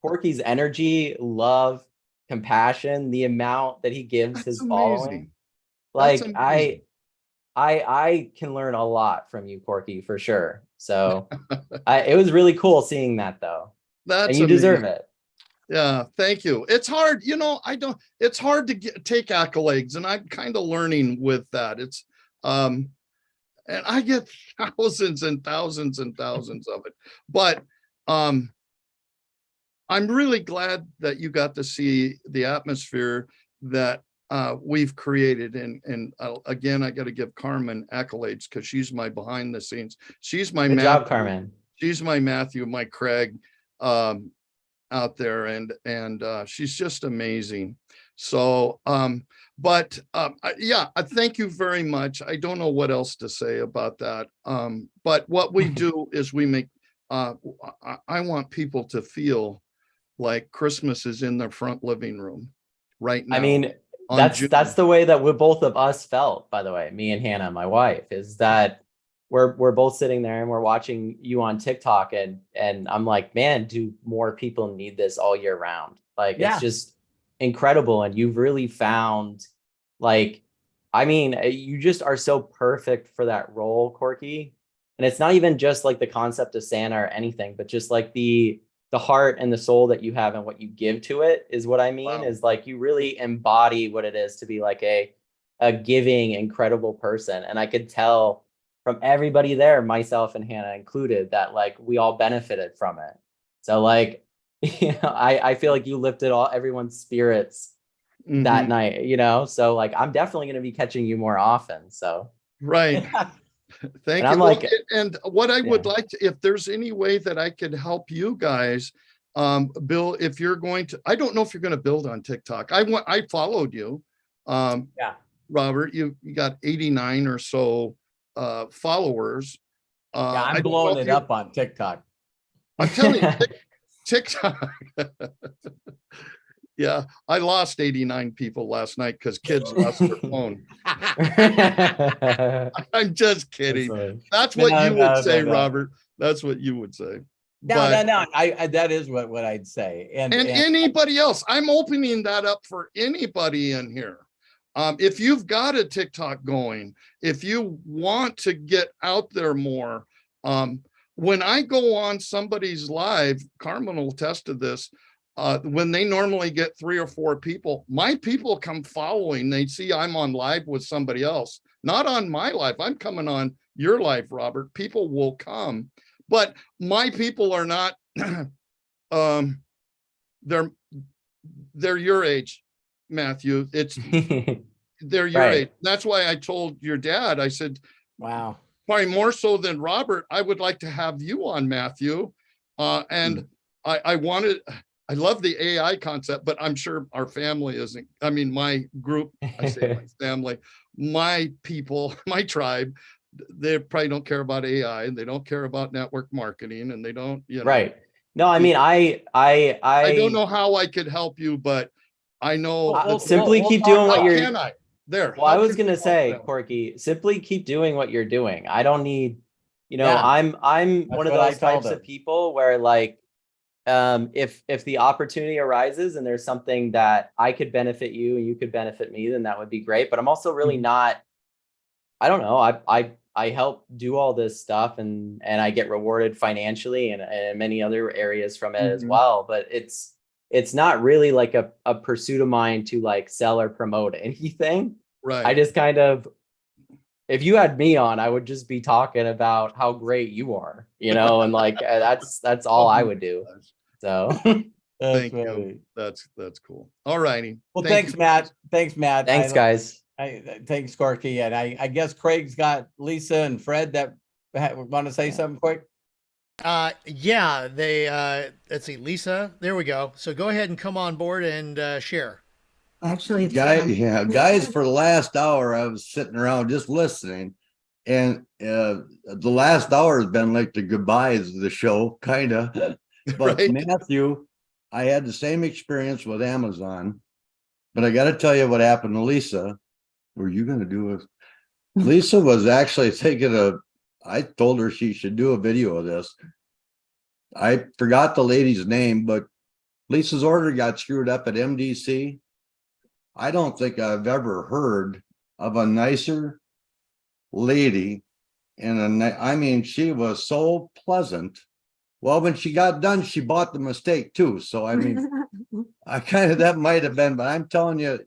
Corky's energy, love, compassion, the amount that he gives his following, like I can learn a lot from you, Corky, for sure. So it was really cool seeing that though. And you deserve it. Yeah, thank you. It's hard, it's hard to take accolades, and I'm kind of learning with that. It's and I get thousands and thousands and thousands of it. But I'm really glad that you got to see the atmosphere that we've created. And again, I got to give Carmen accolades because she's my behind the scenes. She's my Good job, Carmen. She's my Matthew, my Craig. Out there, and she's just amazing. So but yeah, I thank you very much. I don't know what else to say about that. But what we do is we make I want people to feel like Christmas is in their front living room right now. I mean, that's the way that both of us felt, by the way, me and Hannah, my wife, is that we're both sitting there and we're watching you on TikTok, and I'm like, man, do more people need this all year round? Like, it's just incredible. And you've really found, like, I mean, you just are so perfect for that role, Corky. And it's not even just like the concept of Santa or anything, but just like the heart and the soul that you have and what you give to it is what I mean. Wow. Is like, you really embody what it is to be like a giving, incredible person. And I could tell from everybody there, myself and Hannah included, that like we all benefited from it. So like, I feel like you lifted everyone's spirits that night, so like, I'm definitely going to be catching you more often. So. Right. Thank you. Like, and what I would like to, if there's any way that I could help you guys, Bill, if you're going to, I don't know if you're going to build on TikTok. I followed you. Robert, you got 89 or so followers. I'm blowing it up on TikTok. I'm telling you, TikTok. Yeah, I lost 89 people last night because kids lost their phone. I'm just kidding. That's what you would say, Robert. That's what you would say. No. I that is what I'd say. And anybody else, I'm opening that up for anybody in here. If you've got a TikTok going, if you want to get out there more, when I go on somebody's live, Carmen will attest to this. When they normally get 3 or 4 people, my people come following. They see I'm on live with somebody else, not on my live. I'm coming on your live, Robert. People will come, but my people are not. They're your age, Matthew. They're your age. That's why I told your dad. I said, wow, probably more so than Robert, I would like to have you on, Matthew. And I love the AI concept, but I'm sure our family isn't. I mean, my group, I say my family, my people, my tribe, they probably don't care about AI and they don't care about network marketing and they don't, Right. No, I mean, I don't know how I could help you, but I know simply keep doing what you're. Can I? There. Well, I was gonna say, Corky, simply keep doing what you're doing. I don't need, I'm one of those types of people where like, if the opportunity arises and there's something that I could benefit you and you could benefit me, then that would be great. But I'm also really not, I don't know. I help do all this stuff and I get rewarded financially and many other areas from it as well. But it's not really like a pursuit of mine to like sell or promote anything. Right. I just kind of, if you had me on, I would just be talking about how great you are, and like, that's all I would do. So thank you. That's cool. All righty. Well, thanks, Matt. Thanks, Matt. Thanks, guys. Thanks, Corky. And I guess Craig's got Lisa and Fred that want to say something quick. Yeah, they let's see, Lisa, there we go. So go ahead and come on board and share. Actually, guys, for the last hour, I was sitting around just listening. And the last hour has been like the goodbyes of the show, kind of. But right. Matthew, I had the same experience with Amazon. But I got to tell you what happened to Lisa. What are you going to do with? Lisa was actually I told her she should do a video of this. I forgot the lady's name, but Lisa's order got screwed up at MDC. I don't think I've ever heard of a nicer lady. I mean, she was so pleasant. Well, when she got done, she bought the mistake too. So, I mean, that might have been, but I'm telling you,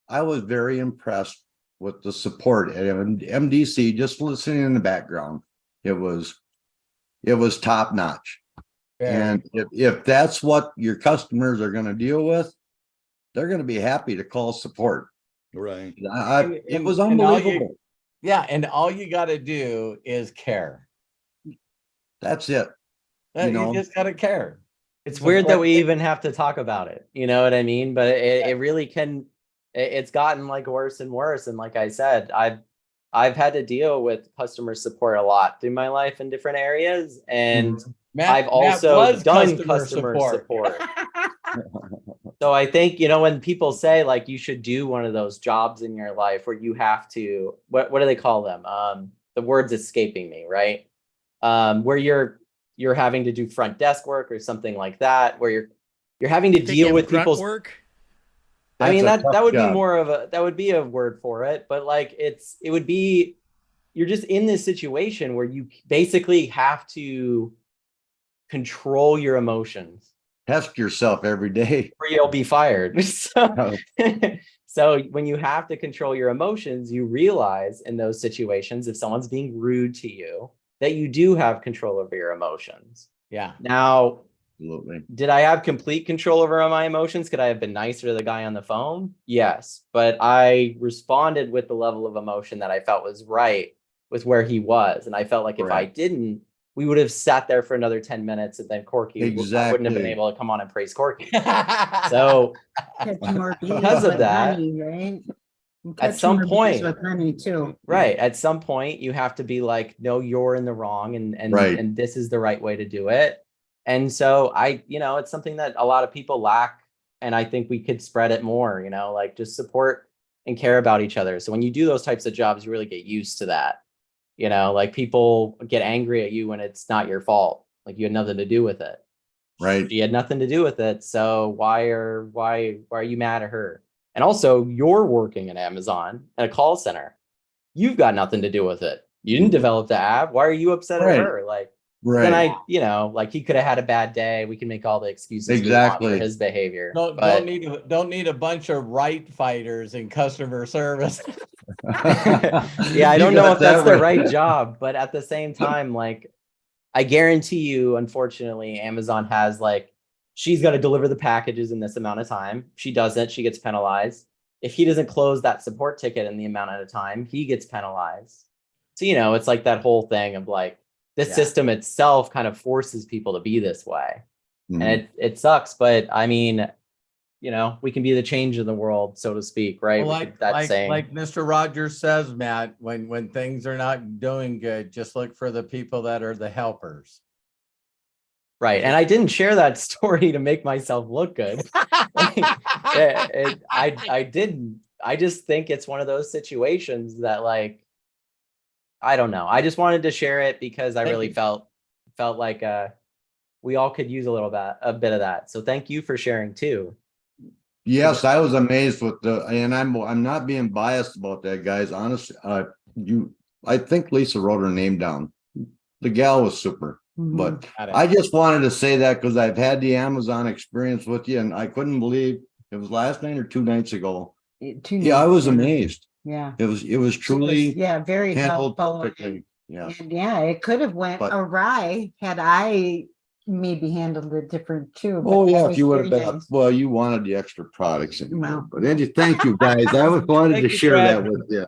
I was very impressed with the support at MDC, just listening in the background. It was top notch. Yeah. And if that's what your customers are going to deal with, they're going to be happy to call support. Right. It was unbelievable. And all you got to do is care. That's it. You just got to care. It's weird that we even have to talk about it. You know what I mean? But it really can. It's gotten like worse and worse. And like I said, I've had to deal with customer support a lot through my life in different areas. And I've also done customer support. So I think, when people say like you should do one of those jobs in your life where you have to, what do they call them? The word's escaping me, right? Where you're having to do front desk work or something like that, where you're having to deal with people's work. I mean, that would be that would be a word for it, but like it would be, you're just in this situation where you basically have to control your emotions. Test yourself every day or you'll be fired. So when you have to control your emotions, you realize in those situations, if someone's being rude to you, that you do have control over your emotions. Yeah. Now, absolutely. Did I have complete control over my emotions? Could I have been nicer to the guy on the phone? Yes. But I responded with the level of emotion that I felt was right with where he was. And I felt like if I didn't, we would have sat there for another 10 minutes and then Corky wouldn't have been able to come on and praise Corky. So because of that, honey, right? At some point, with honey too. Right. At some point, you have to be like, no, you're in the wrong and this is the right way to do it. And so it's something that a lot of people lack And I think we could spread it more, like just support and care about each other. So when you do those types of jobs, you really get used to that. Like people get angry at you when it's not your fault. Like you had nothing to do with it. Right. She had nothing to do with it. So why are you mad at her? And also, you're working at Amazon at a call center. You've got nothing to do with it. You didn't develop the app. Why are you upset at her? Like, then like he could have had a bad day. We can make all the excuses we want for his behavior. Don't need a bunch of right fighters in customer service. Yeah, I don't know if that's the right job, but at the same time, like, I guarantee you, unfortunately, Amazon has like, she's got to deliver the packages in this amount of time. If she doesn't, she gets penalized. If he doesn't close that support ticket in the amount of time, he gets penalized. So, it's like that whole thing of like, the system itself kind of forces people to be this way. Mm-hmm. And it sucks. But I mean, we can be the change in the world, so to speak, right? Well, like Mr. Rogers says, Matt, when things are not doing good, just look for the people that are the helpers. Right. And I didn't share that story to make myself look good. I didn't. I just think it's one of those situations that, like, I don't know. I just wanted to share it because I really felt like we all could use a bit of that. So thank you for sharing too. Yes, I was amazed with and I'm not being biased about that, guys. Honestly, I think Lisa wrote her name down. The gal was super. Mm-hmm. But I just wanted to say that because I've had the Amazon experience with you, and I couldn't believe it was last night or 2 nights ago. I was amazed. Yeah, it was truly very handled helpful. perfectly. Yeah, and it could have went awry had I maybe handled it different too. Oh yeah, if you would have been well, you wanted the extra products anyway. But Angie, thank you guys. I wanted to share that with you.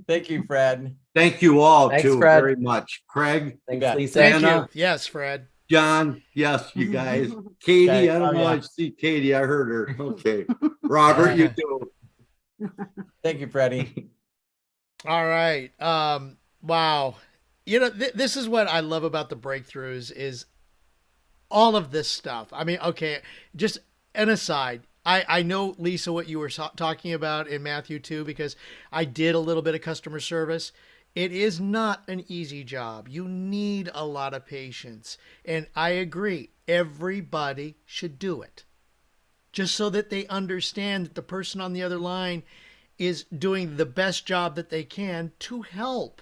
Thank you, Fred. Thank you all Thanks, too Fred. very much. Craig, thanks, Lisa. Thank you. Yes, Fred. John, yes, you guys. Katie, okay. I don't know. I see Katie. I heard her. Okay. Robert, you too. Thank you, Freddie. All right. Wow. This is what I love about the breakthroughs is all of this stuff. I mean, okay, just an aside. I know, Lisa, what you were talking about in Matthew too, because I did a little bit of customer service. It is not an easy job. You need a lot of patience. And I agree. Everybody should do it. Just so that they understand that the person on the other line is doing the best job that they can to help.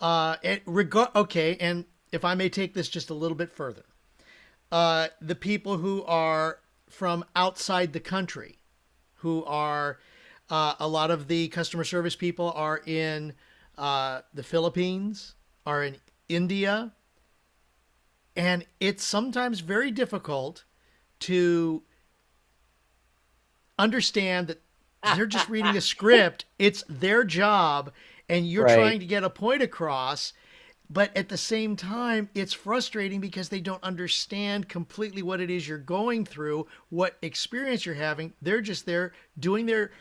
Okay, and if I may take this just a little bit further. The people who are from outside the country, who are a lot of the customer service people are in the Philippines, are in India, and it's sometimes very difficult to understand that they're just reading a script. It's their job, and you're trying to get a point across. But at the same time, it's frustrating because they don't understand completely what it is you're going through, what experience you're having. They're just there doing their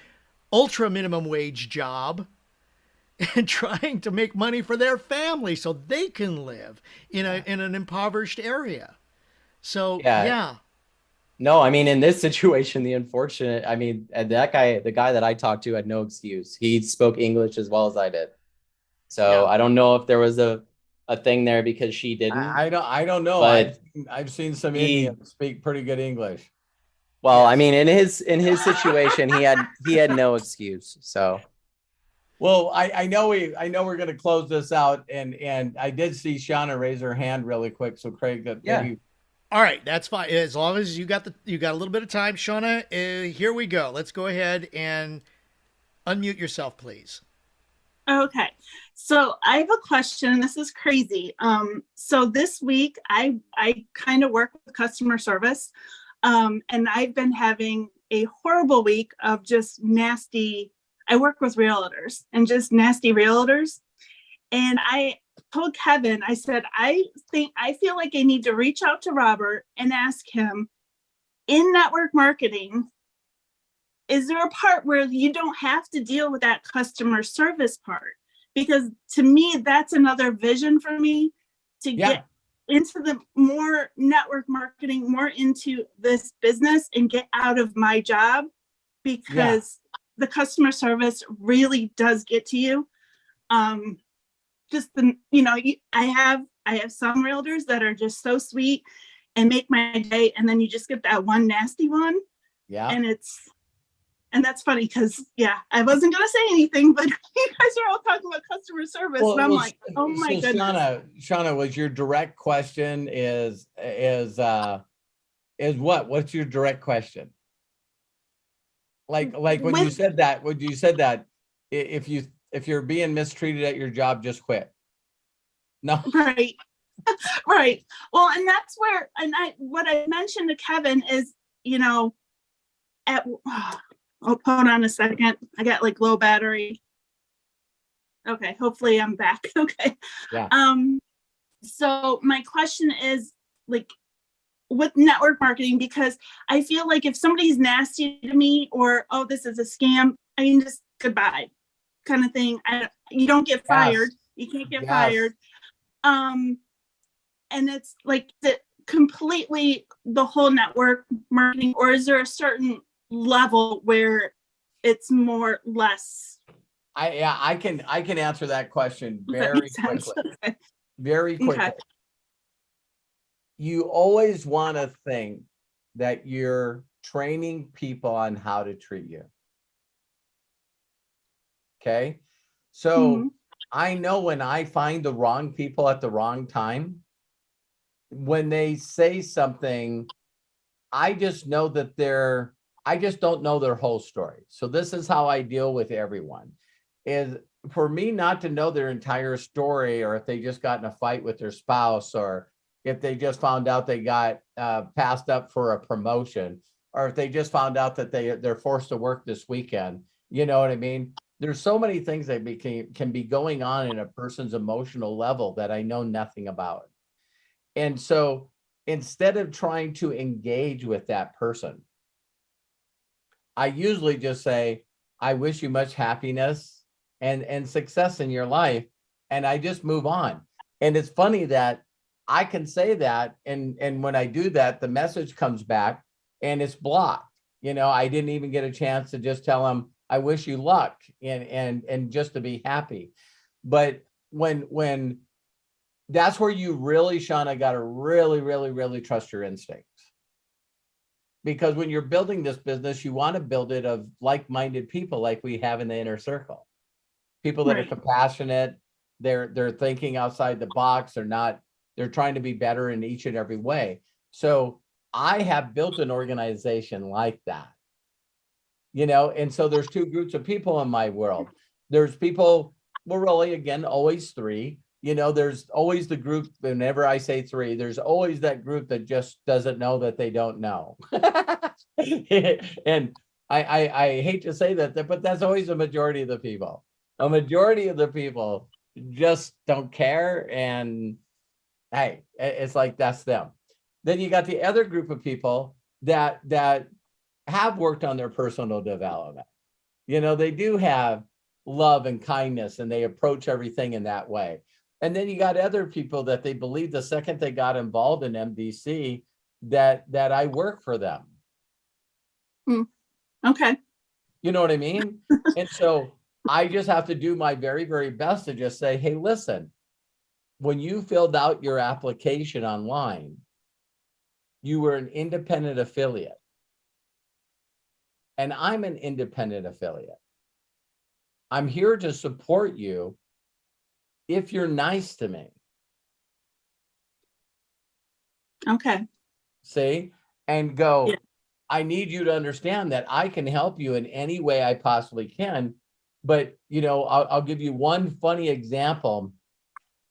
ultra minimum wage job and trying to make money for their family so they can live in an impoverished area. So, yeah. No, I mean, in this situation, the guy that I talked to had no excuse. He spoke English as well as I did. So I don't know if there was a thing there because she didn't. I don't know. But I've seen some Indians speak pretty good English. Well, yes. I mean, in his situation, he had no excuse. So, well, I know we're going to close this out, and I did see Shauna raise her hand really quick. So Craig, all right, that's fine. As long as you got a little bit of time, Shauna. Here we go. Let's go ahead and unmute yourself, please. Okay, so I have a question. This is crazy. So this week I kind of work with customer service, and I've been having a horrible week of just nasty. I work with realtors and just nasty realtors, and I told Kevin, I said, I feel like I need to reach out to Robert and ask him, in network marketing, is there a part where you don't have to deal with that customer service part? Because to me, that's another vision for me to get into the more network marketing, more into this business and get out of my job, because the customer service really does get to you. Just the, I have some realtors that are just so sweet and make my day. And then you just get that one nasty one. Yeah. And that's funny because, I wasn't going to say anything, but you guys are all talking about customer service. And I'm like, oh my goodness. Shauna, was your direct question is what? What's your direct question? Like when you said that, if you're being mistreated at your job, just quit. No. Right. Right. Well, and that's where, what I mentioned to Kevin is, hold on a second. I got like low battery. Okay. Hopefully I'm back. Okay. Yeah. So my question is like with network marketing, because I feel like if somebody's nasty to me or, oh, this is a scam, I can just goodbye kind of thing. You don't get fired. You can't get fired. And it's like completely the whole network marketing, or is there a certain level where it's more less? I can answer that question very quickly. Okay. Very quickly. Okay. You always want to think that you're training people on how to treat you. Okay. So I know when I find the wrong people at the wrong time, when they say something, I just know that I just don't know their whole story. So this is how I deal with everyone, is for me not to know their entire story, or if they just got in a fight with their spouse, or if they just found out they got passed up for a promotion, or if they just found out that they're forced to work this weekend. You know what I mean? There's so many things that can be going on in a person's emotional level that I know nothing about. And so instead of trying to engage with that person, I usually just say, I wish you much happiness and success in your life. And I just move on. And it's funny that I can say that. And when I do that, the message comes back and it's blocked. I didn't even get a chance to just tell them, I wish you luck and just to be happy. But when that's where you really, Shauna, got to really, really, really trust your instincts. Because when you're building this business, you want to build it of like-minded people like we have in the inner circle. People that are compassionate, they're thinking outside the box, they're trying to be better in each and every way. So I have built an organization like that. And so there's two groups of people in my world. There's people, well, really, again, always three. There's always the group, whenever I say three, there's always that group that just doesn't know that they don't know. And I hate to say that, but that's always a majority of the people. A majority of the people just don't care. And hey, it's like, that's them. Then you got the other group of people that have worked on their personal development. They do have love and kindness, and they approach everything in that way. And then you got other people that they believe the second they got involved in MDC that I work for them. Okay. You know what I mean? And so I just have to do my very, very best to just say, hey, listen, when you filled out your application online, you were an independent affiliate. And I'm an independent affiliate. I'm here to support you if you're nice to me. Okay. See? And go, I need you to understand that I can help you in any way I possibly can. But, I'll give you one funny example,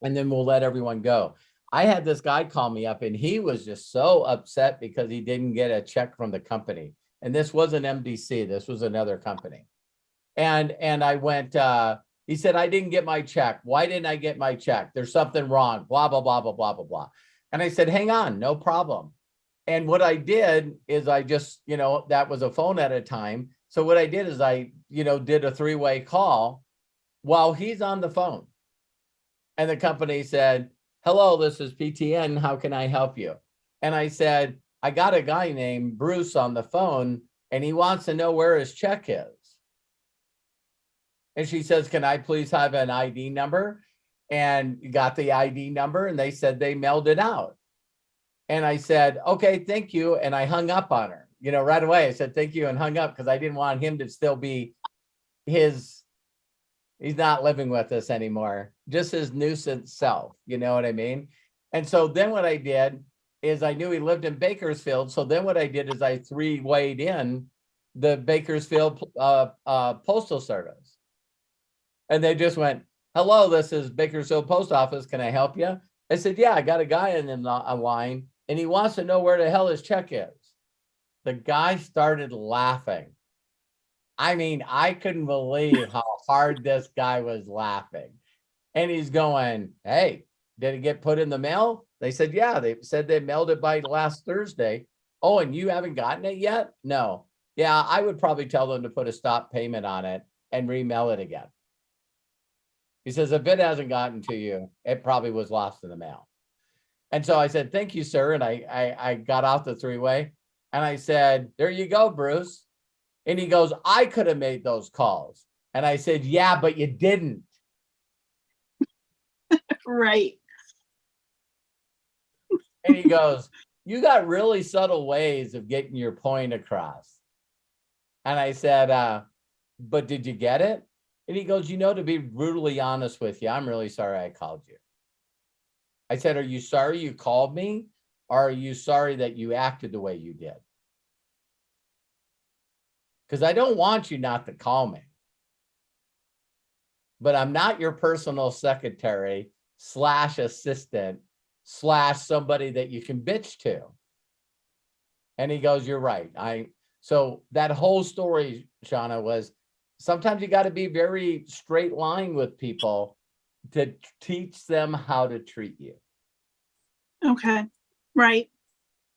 and then we'll let everyone go. I had this guy call me up, and he was just so upset because he didn't get a check from the company. And this wasn't MDC. This was another company. And I went, he said, I didn't get my check. Why didn't I get my check? There's something wrong, blah, blah, blah, blah, blah, blah, blah. And I said, hang on, no problem. And what I did is I just, that was a phone at a time. So what I did is I, did a three-way call while he's on the phone. And the company said, hello, this is PTN. How can I help you? And I said, I got a guy named Bruce on the phone and he wants to know where his check is. And she says, can I please have an ID number? And got the ID number and they said they mailed it out. And I said, okay, thank you. And I hung up on her, right away. I said, thank you, and hung up because I didn't want him to still be he's not living with us anymore, just his nuisance self. You know what I mean? And so then what I did is I knew he lived in Bakersfield. So then what I did is I three-wayed in the Bakersfield Postal Service. And they just went, hello, this is Bakersfield Post Office. Can I help you? I said, yeah, I got a guy in the line and he wants to know where the hell his check is. The guy started laughing. I mean, I couldn't believe how hard this guy was laughing. And he's going, hey, did it get put in the mail? They said, yeah, they said they mailed it by last Thursday. Oh, and you haven't gotten it yet? No. Yeah, I would probably tell them to put a stop payment on it and remail it again. He says, if it hasn't gotten to you, it probably was lost in the mail. And so I said, thank you, sir. And I got off the three-way and I said, there you go, Bruce. And he goes, I could have made those calls. And I said, yeah, but you didn't. Right. And he goes, you got really subtle ways of getting your point across. And I said, but did you get it? And he goes, to be brutally honest with you, I'm really sorry I called you. I said, are you sorry you called me? Or are you sorry that you acted the way you did? Because I don't want you not to call me. But I'm not your personal secretary / assistant / somebody that you can bitch to. And he goes, you're right. So that whole story, Shauna, was sometimes you got to be very straight line with people to teach them how to treat you. Okay. Right.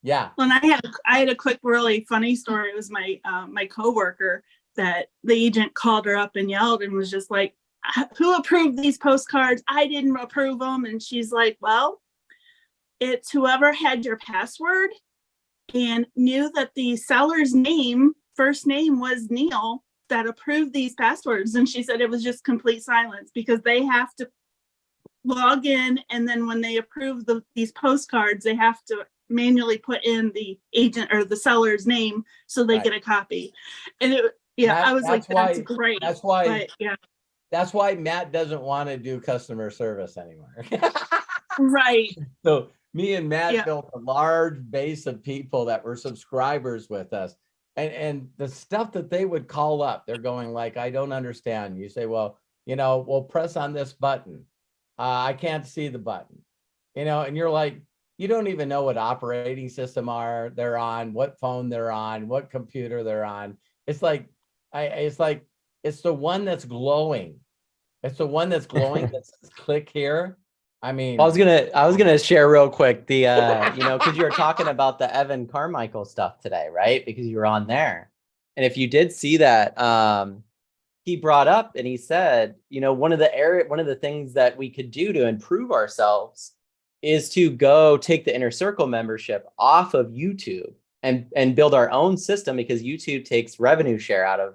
Yeah. Well, and I had a quick, really funny story. It was my my coworker that the agent called her up and yelled and was just like, who approved these postcards? I didn't approve them. And she's like, well, it's whoever had your password and knew that the seller's first name was Neil, that approved these passwords. And she said it was just complete silence because they have to log in. And then when they approve these postcards, they have to manually put in the agent or the seller's name so they get a copy. And I was like, that's great. That's why, but, yeah. That's why Matt doesn't want to do customer service anymore. Right. So me and Matt built a large base of people that were subscribers with us. And the stuff that they would call up, they're going like, I don't understand. You say, well, we'll press on this button. I can't see the button, and you're like, you don't even know what operating system they're on, what phone they're on, what computer they're on. It's like, it's the one that's glowing. It's the one that's glowing that says click here. I mean, I was gonna share real quick the because you were talking about the Evan Carmichael stuff today, right? Because you were on there, and if you did see that, he brought up and he said, one of the things that we could do to improve ourselves is to go take the Inner Circle membership off of YouTube and build our own system, because YouTube takes revenue share out of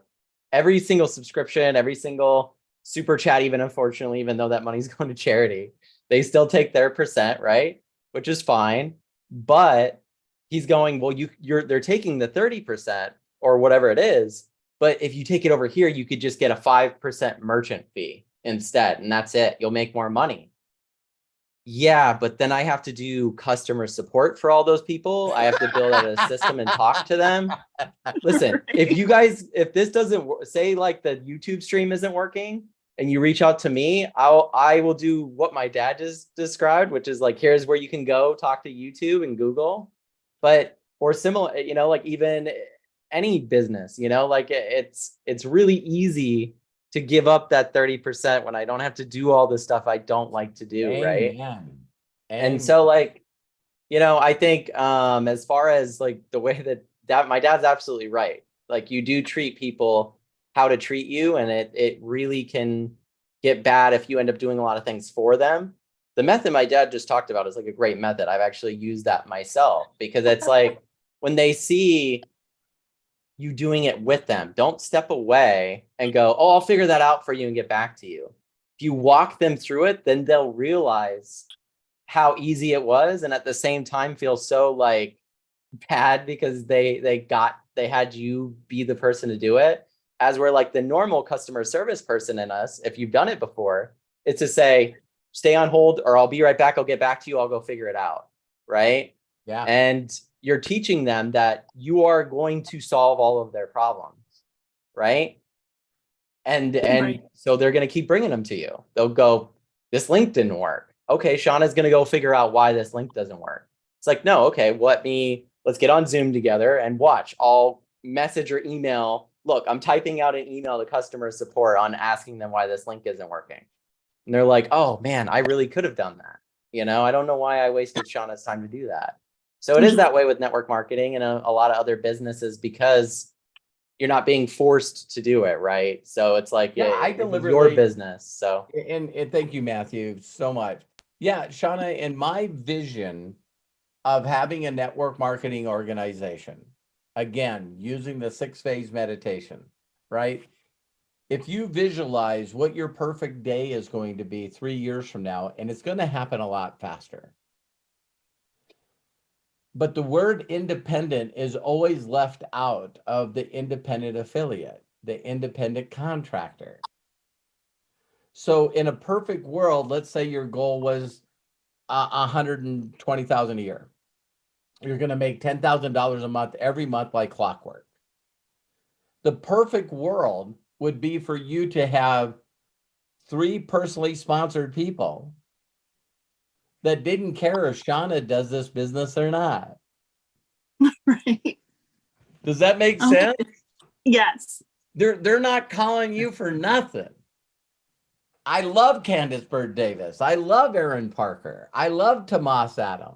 every single subscription, every single super chat, unfortunately, even though that money's going to charity. They still take their percent, right? Which is fine. But he's going, well, they're taking the 30% or whatever it is. But if you take it over here, you could just get a 5% merchant fee instead. And that's it. You'll make more money. Yeah, but then I have to do customer support for all those people. I have to build out a system and talk to them. Listen, if this doesn't say like the YouTube stream isn't working, and you reach out to me, I will do what my dad just described, which is like, here's where you can go talk to YouTube and Google, or similar, like even any business, like it's really easy to give up that 30% when I don't have to do all the stuff I don't like to do. Amen. Right. Amen. And so like, I think as far as like the way that my dad's absolutely right. Like you do treat people how to treat you, and it really can get bad if you end up doing a lot of things for them. the method my dad just talked about is like a great method. I've actually used that myself because it's like when they see you doing it with them, don't step away and go, oh, I'll figure that out for you and get back to you. If you walk them through it, then they'll realize how easy it was, and at the same time feel so like bad because they had you be the person to do it. As we're like the normal customer service person in us, if you've done it before, it's to say, stay on hold or I'll be right back. I'll get back to you. I'll go figure it out. Right. Yeah. And you're teaching them that you are going to solve all of their problems. Right. And Right. so they're going to keep bringing them to you. They'll go, this link didn't work. Okay. Shauna's going to go figure out why this link doesn't work. It's like, no, okay, let's get on Zoom together and watch. I'll message or email. Look, I'm typing out an email to customer support on asking them why this link isn't working. And they're like, oh man, I really could have done that. I don't know why I wasted Shauna's time to do that. So it is that way with network marketing and a lot of other businesses because you're not being forced to do it, right? So it's like, I it's deliberately your business. So and thank you, Matthew, so much. Yeah, Shauna, in my vision of having a network marketing organization, again, using the 6-phase meditation, right? If you visualize what your perfect day is going to be 3 years from now, and it's going to happen a lot faster. But the word independent is always left out of the independent affiliate, the independent contractor. So in a perfect world, let's say your goal was $120,000 a year. You're going to make $10,000 a month every month like clockwork. The perfect world would be for you to have 3 personally sponsored people that didn't care if Shauna does this business or not. Right. Does that make Okay. sense? Yes. They're not calling you for nothing. I love Candace Bird Davis. I love Aaron Parker. I love Tomas Adam.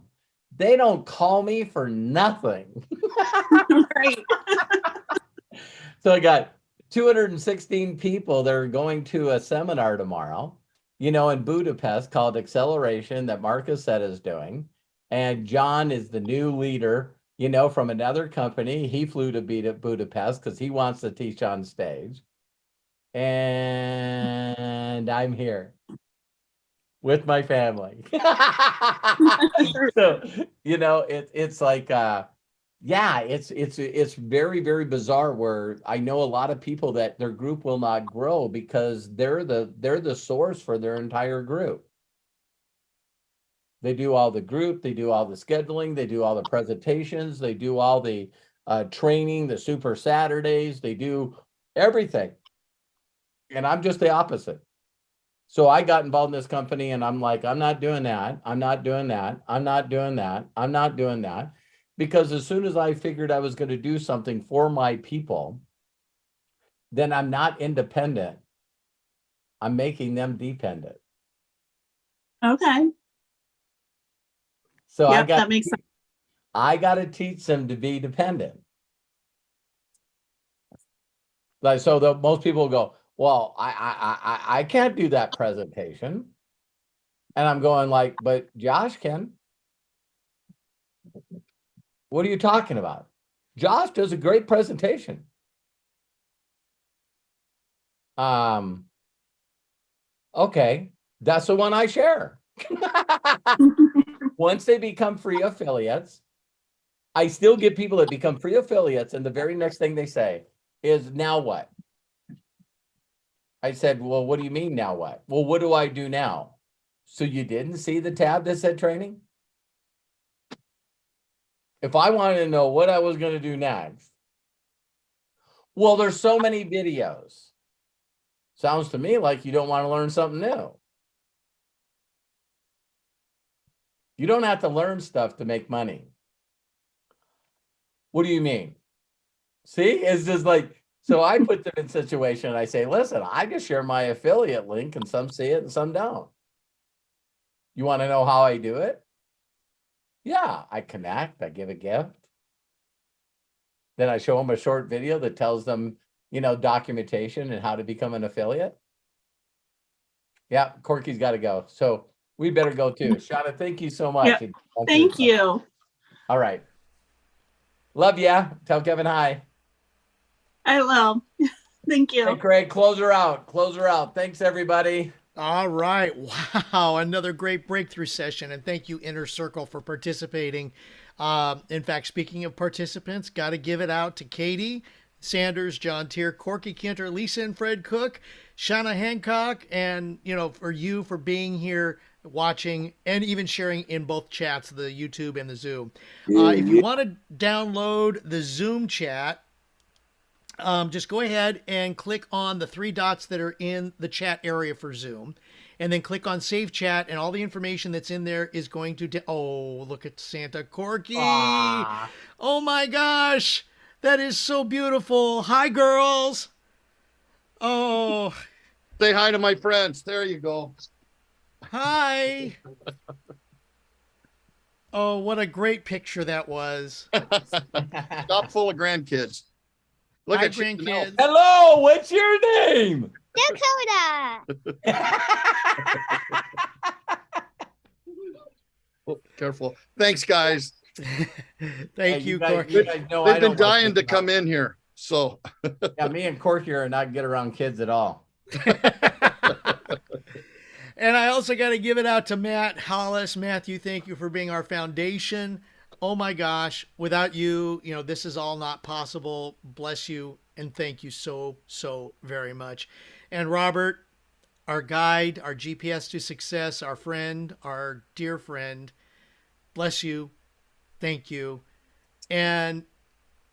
They don't call me for nothing. Right. So I got 216 people that are going to a seminar tomorrow, in Budapest called Acceleration that Marcus said is doing. And John is the new leader, from another company. He flew to Budapest because he wants to teach on stage. And I'm here with my family. So, it's like, it's very, very bizarre where I know a lot of people that their group will not grow because they're the source for their entire group. They do all the group, they do all the scheduling, they do all the presentations, they do all the training, the Super Saturdays, they do everything. And I'm just the opposite. So I got involved in this company and I'm like, I'm not doing that. I'm not doing that. I'm not doing that. I'm not doing that. Because as soon as I figured I was going to do something for my people, then I'm not independent. I'm making them dependent. Okay. So Yep, that makes sense. I got to teach them to be dependent. Like, so most people go, well, I can't do that presentation. And I'm going like, but Josh can. What are you talking about? Josh does a great presentation. Okay, that's the one I share. Once they become free affiliates, I still get people that become free affiliates, and the very next thing they say is, now what? I said, well, what do you mean now what? Well, what do I do now? So you didn't see the tab that said training? If I wanted to know what I was going to do next, well, there's so many videos. Sounds to me like you don't want to learn something new. You don't have to learn stuff to make money. What do you mean? See, it's just like, so I put them in a situation and I say, listen, I just share my affiliate link and some see it and some don't. You want to know how I do it? Yeah, I connect, I give a gift. Then I show them a short video that tells them, documentation and how to become an affiliate. Yeah, Corky's got to go. So We better go too. Shauna, thank you so much. Yep. Thank you. All right. Love ya. Tell Kevin hi. I will. Thank Hey, you. Craig, close her out. Close her out. Thanks, everybody. All right. Wow. Another great breakthrough session. And thank you, Inner Circle, for participating. In fact, speaking of participants, got to give it out to Katie Sanders, John Tier, Corky Kinter, Lisa and Fred Cook, Shauna Hancock, and, for you for being here, watching, and even sharing in both chats, the YouTube and the Zoom. If you want to download the Zoom chat, just go ahead and click on the 3 dots that are in the chat area for Zoom, and then click on Save Chat, and all the information that's in there is going to... Oh, look at Santa Corky. Ah. Oh my gosh. That is so beautiful. Hi, girls. Oh, Say hi to my friends. There you go. hi. Oh, what a great picture that was. Stop full of grandkids. Look Hi, at you. grandkids. Hello, what's your name? Dakota. Oh, careful. Thanks, guys. Thank you, Corky. You guys know I They've been don't like dying to this come in here. So Yeah, me and Corky are not get around kids at all. And I also got to give it out to Matt Hollis. Matthew, thank you for being our foundation. Oh my gosh, without you, this is all not possible. Bless you and thank you so, so very much. And Robert, our guide, our GPS to success, our friend, our dear friend, bless you. Thank you. And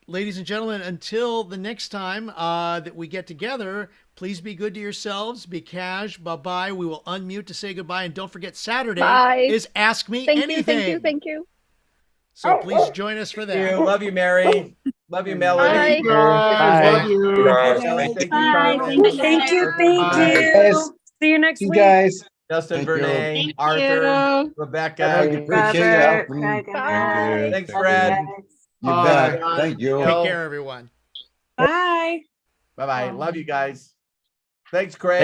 ladies and gentlemen, until the next time that we get together, please be good to yourselves. Be cash. Bye-bye. We will unmute to say goodbye. And don't forget, Saturday is Ask Me Anything. Thank you. So please join us for that. Love you, Mary. Love you, Melody. Love you. Thank you, Bye. Carmen. Thank you. Guys, See you next you week. guys. Justin, Thank you. Vernay, Thank Arthur, you. Rebecca. Appreciate you helping. Bye. Thanks, Fred. You bet. Thank you. Take care, everyone. Bye. Bye-bye. Love you guys. Thanks, Craig.